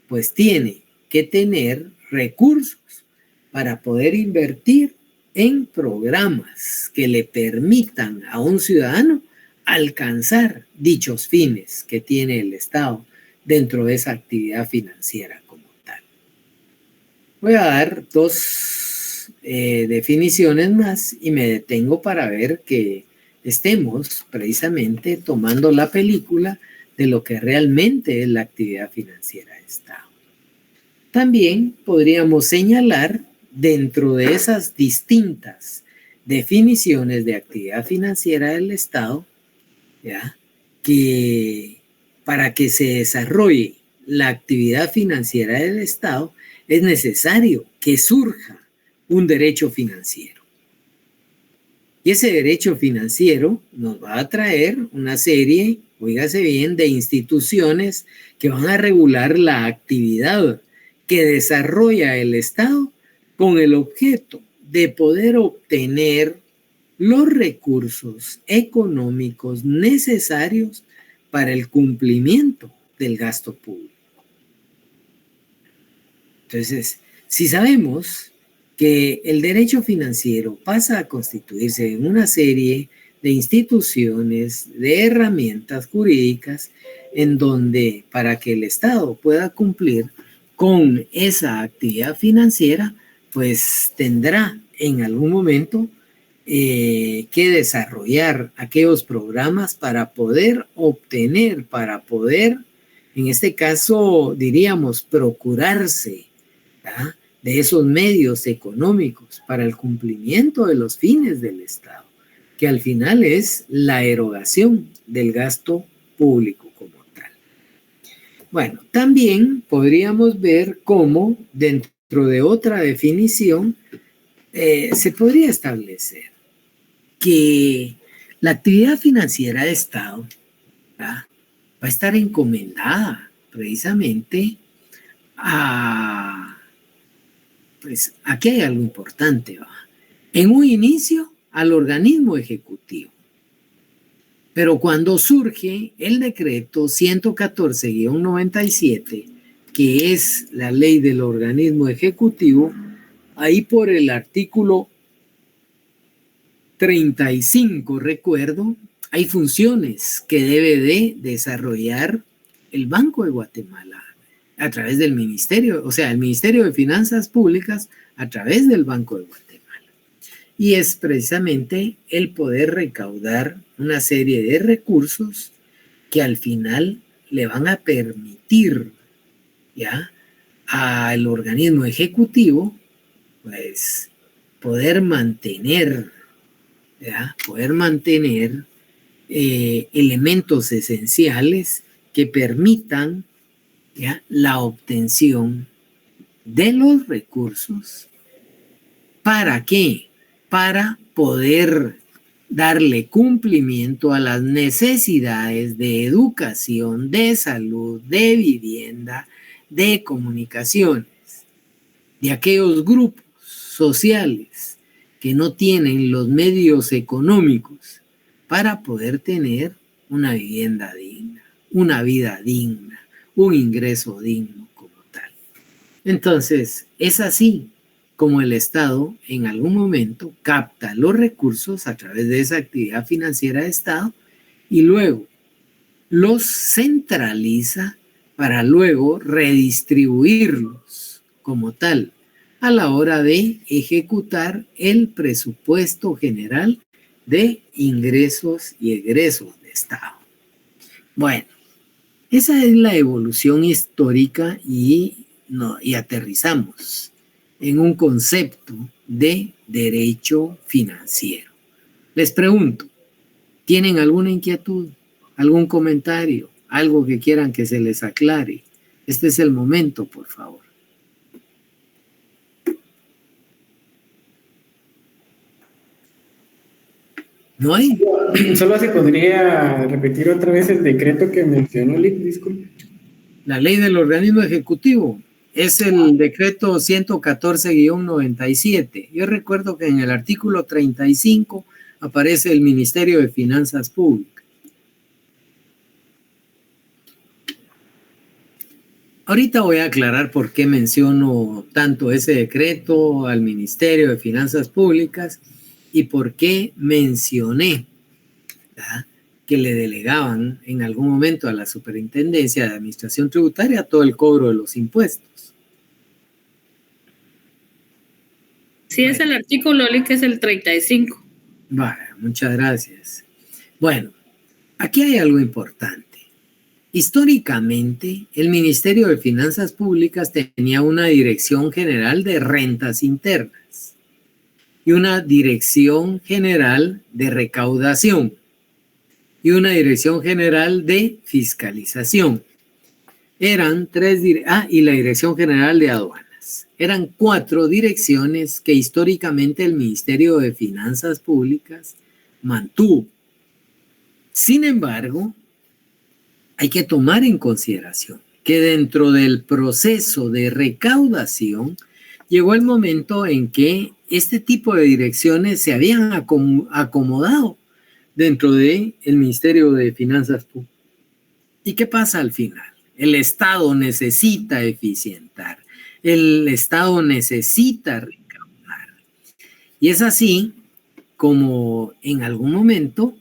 pues tiene que tener recursos para poder invertir en programas que le permitan a un ciudadano alcanzar dichos fines que tiene el Estado dentro de esa actividad financiera como tal. Voy a dar dos definiciones más y me detengo para ver que estemos precisamente tomando la película de lo que realmente es la actividad financiera de Estado. También podríamos señalar dentro de esas distintas definiciones de actividad financiera del Estado, ¿ya?, que para que se desarrolle la actividad financiera del Estado es necesario que surja un derecho financiero. Y ese derecho financiero nos va a traer una serie, óigase bien, de instituciones que van a regular la actividad que desarrolla el Estado con el objeto de poder obtener los recursos económicos necesarios para el cumplimiento del gasto público. Entonces, si sabemos que el derecho financiero pasa a constituirse en una serie de instituciones, de herramientas jurídicas, en donde para que el Estado pueda cumplir con esa actividad financiera, pues tendrá en algún momento que desarrollar aquellos programas para poder obtener, para poder, en este caso diríamos, procurarse, ¿verdad?, de esos medios económicos para el cumplimiento de los fines del Estado, que al final es la erogación del gasto público como tal. Bueno, también podríamos ver cómo dentro de otra definición se podría establecer que la actividad financiera de Estado, ¿verdad?, va a estar encomendada precisamente a, pues aquí hay algo importante, ¿va?, en un inicio al organismo ejecutivo. Pero cuando surge el decreto 114-97, que es la ley del organismo ejecutivo, ahí por el artículo 35, recuerdo, hay funciones que debe de desarrollar el Banco de Guatemala, a través del ministerio, o sea, el Ministerio de Finanzas Públicas a través del Banco de Guatemala. Y es precisamente el poder recaudar una serie de recursos que al final le van a permitir, ¿ya?, al organismo ejecutivo, pues, poder mantener, ¿ya?, poder mantener elementos esenciales que permitan, ¿ya?, la obtención de los recursos. ¿Para qué? Para poder darle cumplimiento a las necesidades de educación, de salud, de vivienda, de comunicaciones, de aquellos grupos sociales que no tienen los medios económicos para poder tener una vivienda digna, una vida digna, un ingreso digno como tal. Entonces, es así como el Estado en algún momento capta los recursos a través de esa actividad financiera de Estado y luego los centraliza para luego redistribuirlos como tal a la hora de ejecutar el presupuesto general de ingresos y egresos de Estado. Bueno, esa es la evolución histórica y aterrizamos en un concepto de derecho financiero. Les pregunto, ¿tienen alguna inquietud, algún comentario, algo que quieran que se les aclare? Este es el momento, por favor. ¿No hay? Solo se podría repetir otra vez el decreto que mencionó, Lick, disculpe. La ley del organismo ejecutivo es el decreto 114-97. Yo recuerdo que en el artículo 35 aparece el Ministerio de Finanzas Públicas. Ahorita voy a aclarar por qué menciono tanto ese decreto al Ministerio de Finanzas Públicas y por qué mencioné, ¿verdad?, que le delegaban en algún momento a la Superintendencia de Administración Tributaria todo el cobro de los impuestos. Sí, es el artículo, que es el 35. Vale, muchas gracias. Bueno, aquí hay algo importante. Históricamente, el Ministerio de Finanzas Públicas tenía una Dirección General de Rentas Internas y una Dirección General de Recaudación y una Dirección General de Fiscalización. Eran tres, y la Dirección General de Aduanas. Eran 4 direcciones que históricamente el Ministerio de Finanzas Públicas mantuvo. Sin embargo, hay que tomar en consideración que dentro del proceso de recaudación llegó el momento en que este tipo de direcciones se habían acomodado dentro del Ministerio de Finanzas Públicas. ¿Y qué pasa al final? El Estado necesita eficientar, el Estado necesita recaudar. Y es así como en algún momento,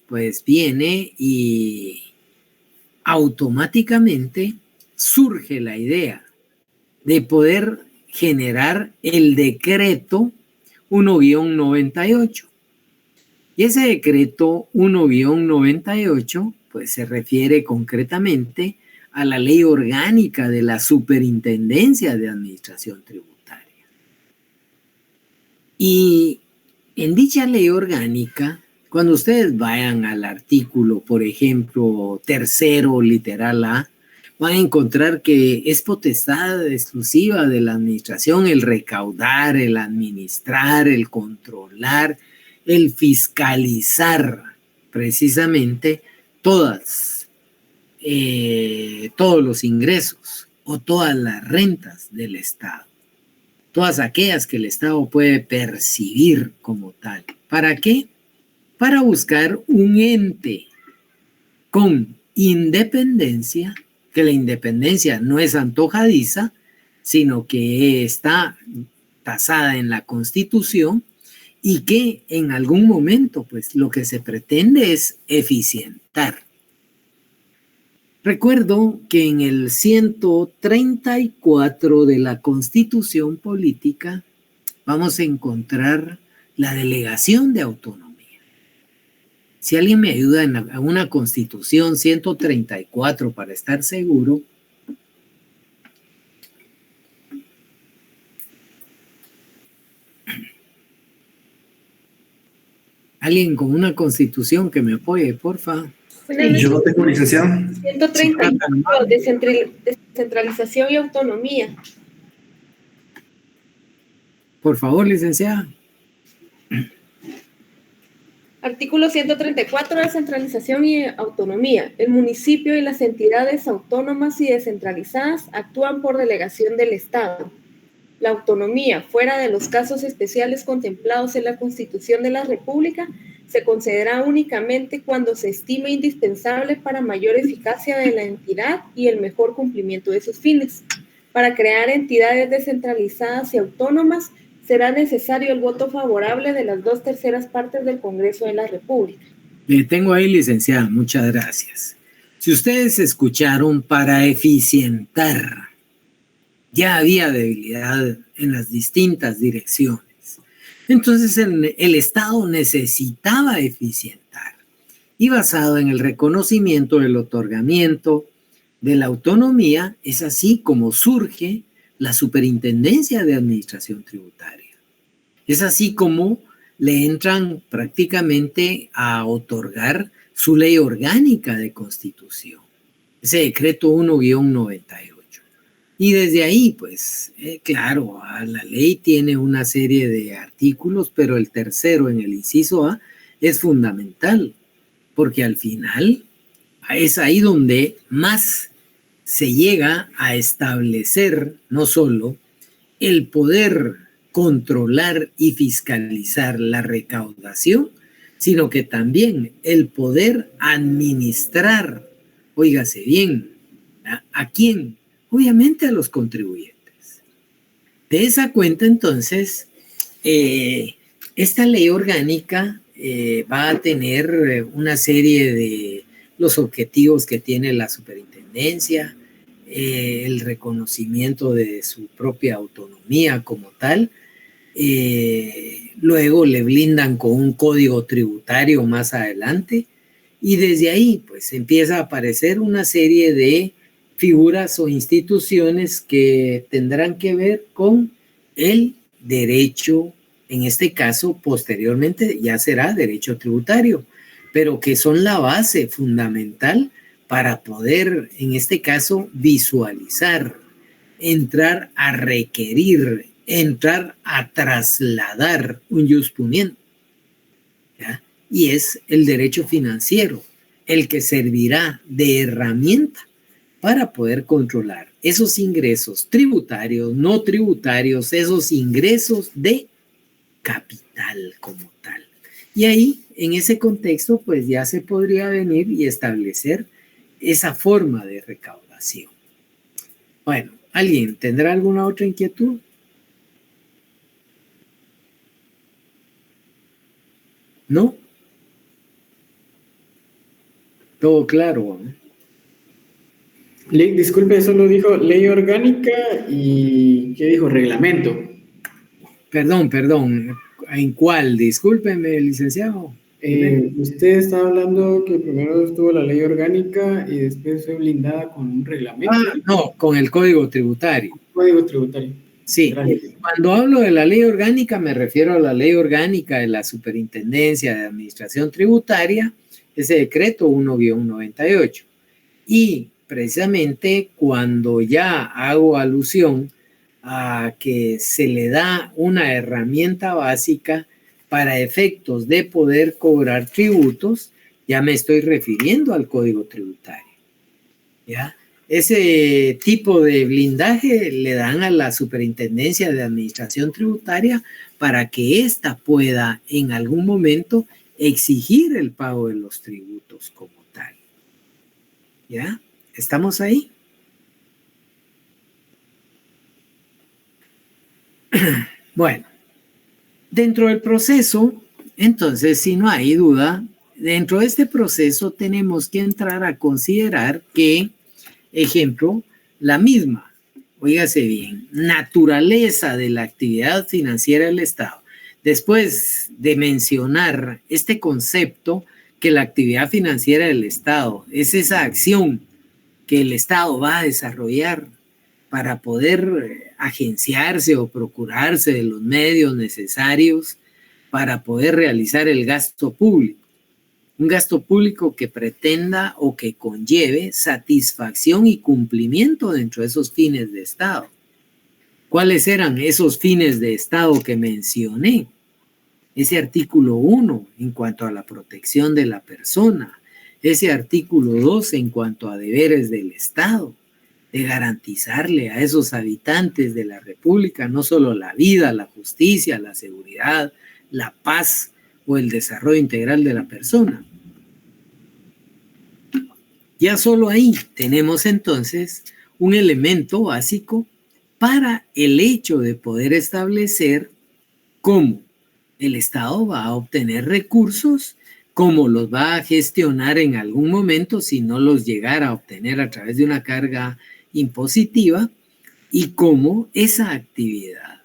pues viene y automáticamente surge la idea de poder generar el decreto 1-98. Y ese decreto 1-98 pues se refiere concretamente a la ley orgánica de la Superintendencia de Administración Tributaria. Y en dicha ley orgánica, cuando ustedes vayan al artículo, por ejemplo, 3º, literal A, van a encontrar que es potestad exclusiva de la administración el recaudar, el administrar, el controlar, el fiscalizar precisamente todos los ingresos o todas las rentas del Estado. Todas aquellas que el Estado puede percibir como tal. ¿Para qué? Para buscar un ente con independencia, que la independencia no es antojadiza, sino que está tasada en la Constitución y que en algún momento, pues, lo que se pretende es eficientar. Recuerdo que en el 134 de la Constitución Política vamos a encontrar la delegación de autonomía. Si alguien me ayuda en una Constitución 134 para estar seguro. Alguien con una Constitución que me apoye, porfa. Yo lo tengo, licenciado. 134, descentralización y autonomía. Por favor, licenciada. Artículo 134, descentralización y autonomía. El municipio y las entidades autónomas y descentralizadas actúan por delegación del Estado. La autonomía, fuera de los casos especiales contemplados en la Constitución de la República, se concederá únicamente cuando se estime indispensable para mayor eficacia de la entidad y el mejor cumplimiento de sus fines. Para crear entidades descentralizadas y autónomas, será necesario el voto favorable de las 2/3 partes del Congreso de la República. Tengo ahí, licenciada, muchas gracias. Si ustedes escucharon, para eficientar, ya había debilidad en las distintas direcciones. Entonces el Estado necesitaba eficientar, y basado en el reconocimiento del otorgamiento de la autonomía, es así como surge la Superintendencia de Administración Tributaria. Es así como le entran prácticamente a otorgar su ley orgánica de constitución, ese decreto 1-98. Y desde ahí, pues, claro, la ley tiene una serie de artículos, pero el tercero en el inciso A es fundamental, porque al final es ahí donde más se llega a establecer no solo el poder controlar y fiscalizar la recaudación, sino que también el poder administrar, óigase bien, ¿a quién? Obviamente a los contribuyentes. De esa cuenta, entonces, esta ley orgánica va a tener una serie de los objetivos que tiene la superintendencia, el reconocimiento de su propia autonomía como tal. Luego le blindan con un código tributario más adelante, y desde ahí pues empieza a aparecer una serie de figuras o instituciones que tendrán que ver con el derecho, en este caso posteriormente ya será derecho tributario, pero que son la base fundamental para poder, en este caso, visualizar, entrar a requerir, entrar a trasladar un jus puniendi, ¿ya? Y es el derecho financiero el que servirá de herramienta para poder controlar esos ingresos tributarios, no tributarios, esos ingresos de capital como tal. Y ahí, en ese contexto, pues ya se podría venir y establecer esa forma de recaudación. Bueno, ¿alguien tendrá alguna otra inquietud? ¿No? Todo claro, ¿no? Disculpe, solo dijo ley orgánica y ¿qué dijo? Reglamento. Perdón. ¿En cuál? Discúlpeme, licenciado. Usted está hablando que primero estuvo la ley orgánica y después fue blindada con un reglamento. No, con el Código Tributario. Código Tributario. Sí, gracias. Cuando hablo de la ley orgánica me refiero a la ley orgánica de la Superintendencia de Administración Tributaria, ese decreto 1-98. Y precisamente cuando ya hago alusión a que se le da una herramienta básica para efectos de poder cobrar tributos, ya me estoy refiriendo al Código Tributario, ¿ya? Ese tipo de blindaje le dan a la Superintendencia de Administración Tributaria para que ésta pueda en algún momento exigir el pago de los tributos como tal. ¿Ya? ¿Estamos ahí? Bueno, dentro del proceso, entonces, si no hay duda, dentro de este proceso tenemos que entrar a considerar que, ejemplo, la misma, óigase bien, naturaleza de la actividad financiera del Estado. Después de mencionar este concepto, que la actividad financiera del Estado es esa acción que el Estado va a desarrollar para poder agenciarse o procurarse de los medios necesarios para poder realizar el gasto público. Un gasto público que pretenda o que conlleve satisfacción y cumplimiento dentro de esos fines de Estado. ¿Cuáles eran esos fines de Estado que mencioné? Ese artículo 1 en cuanto a la protección de la persona, ese artículo 2 en cuanto a deberes del Estado, de garantizarle a esos habitantes de la República no solo la vida, la justicia, la seguridad, la paz o el desarrollo integral de la persona. Ya solo ahí tenemos entonces un elemento básico para el hecho de poder establecer cómo el Estado va a obtener recursos, cómo los va a gestionar en algún momento si no los llegara a obtener a través de una carga impositiva y cómo esa actividad,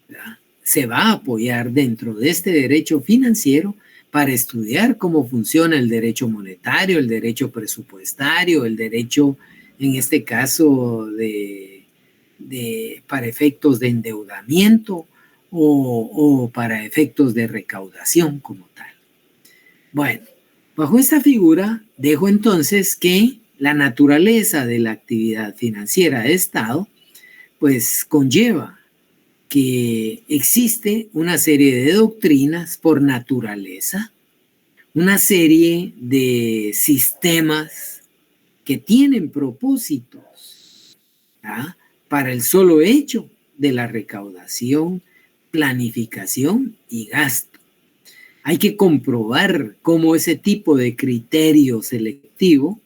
¿verdad?, se va a apoyar dentro de este derecho financiero para estudiar cómo funciona el derecho monetario, el derecho presupuestario, el derecho, en este caso, para efectos de endeudamiento o para efectos de recaudación como tal. Bueno, bajo esta figura dejo entonces que la naturaleza de la actividad financiera de Estado pues conlleva que existe una serie de doctrinas por naturaleza, una serie de sistemas que tienen propósitos, ¿ah?, para el solo hecho de la recaudación, planificación y gasto. Hay que comprobar cómo ese tipo de criterio selectivo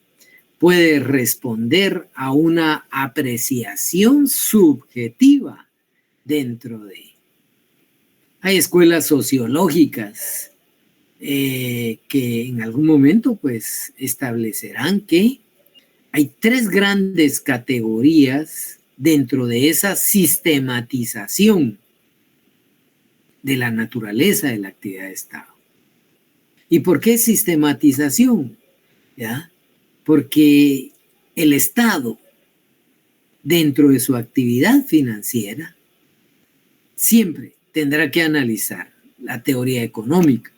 puede responder a una apreciación subjetiva dentro de. Hay escuelas sociológicas que en algún momento pues establecerán que hay 3 grandes categorías dentro de esa sistematización de la naturaleza de la actividad de Estado. ¿Y por qué sistematización? ¿Ya? Porque el Estado, dentro de su actividad financiera, siempre tendrá que analizar la teoría económica,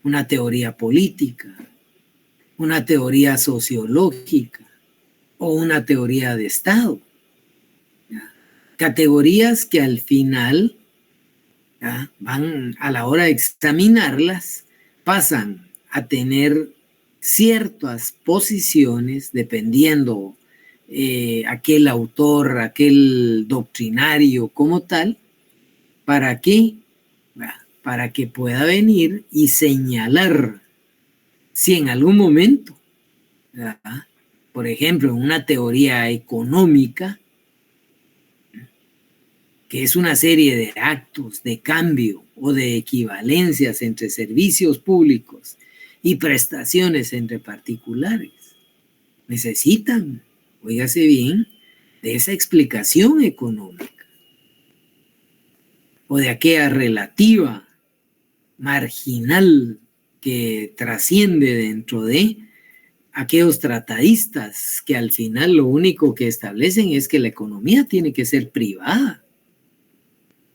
una teoría política, una teoría sociológica o una teoría de Estado. ¿Ya? Categorías que al final, ¿ya?, van a la hora de examinarlas, pasan a tener ciertas posiciones dependiendo aquel autor, aquel doctrinario como tal, ¿para qué? Para que pueda venir y señalar si en algún momento, ¿verdad?, por ejemplo, en una teoría económica, que es una serie de actos de cambio o de equivalencias entre servicios públicos y prestaciones entre particulares, necesitan, óigase bien, de esa explicación económica o de aquella relativa marginal que trasciende dentro de aquellos tratadistas que al final lo único que establecen es que la economía tiene que ser privada,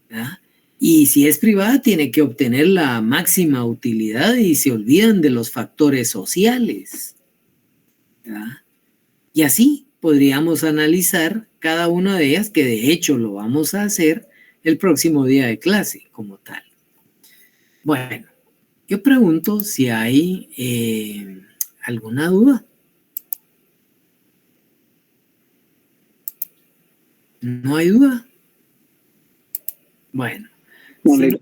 ¿verdad? Y si es privada tiene que obtener la máxima utilidad y se olvidan de los factores sociales, ¿verdad? Y así podríamos analizar cada una de ellas, que de hecho lo vamos a hacer el próximo día de clase como tal. Bueno, yo pregunto si hay alguna duda. ¿No hay duda? Bueno, sí,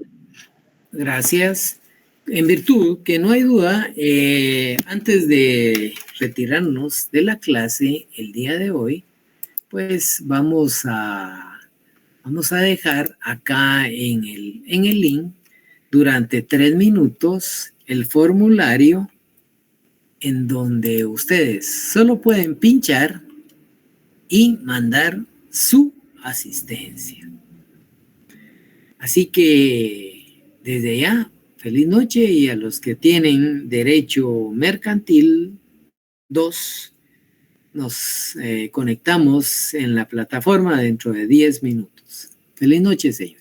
gracias. En virtud que no hay duda, antes de retirarnos de la clase el día de hoy, pues vamos a dejar acá en el link durante 3 minutos el formulario en donde ustedes solo pueden pinchar y mandar su asistencia. Así que desde ya, feliz noche, y a los que tienen derecho mercantil 2, nos conectamos en la plataforma dentro de 10 minutos. Feliz noche, señor.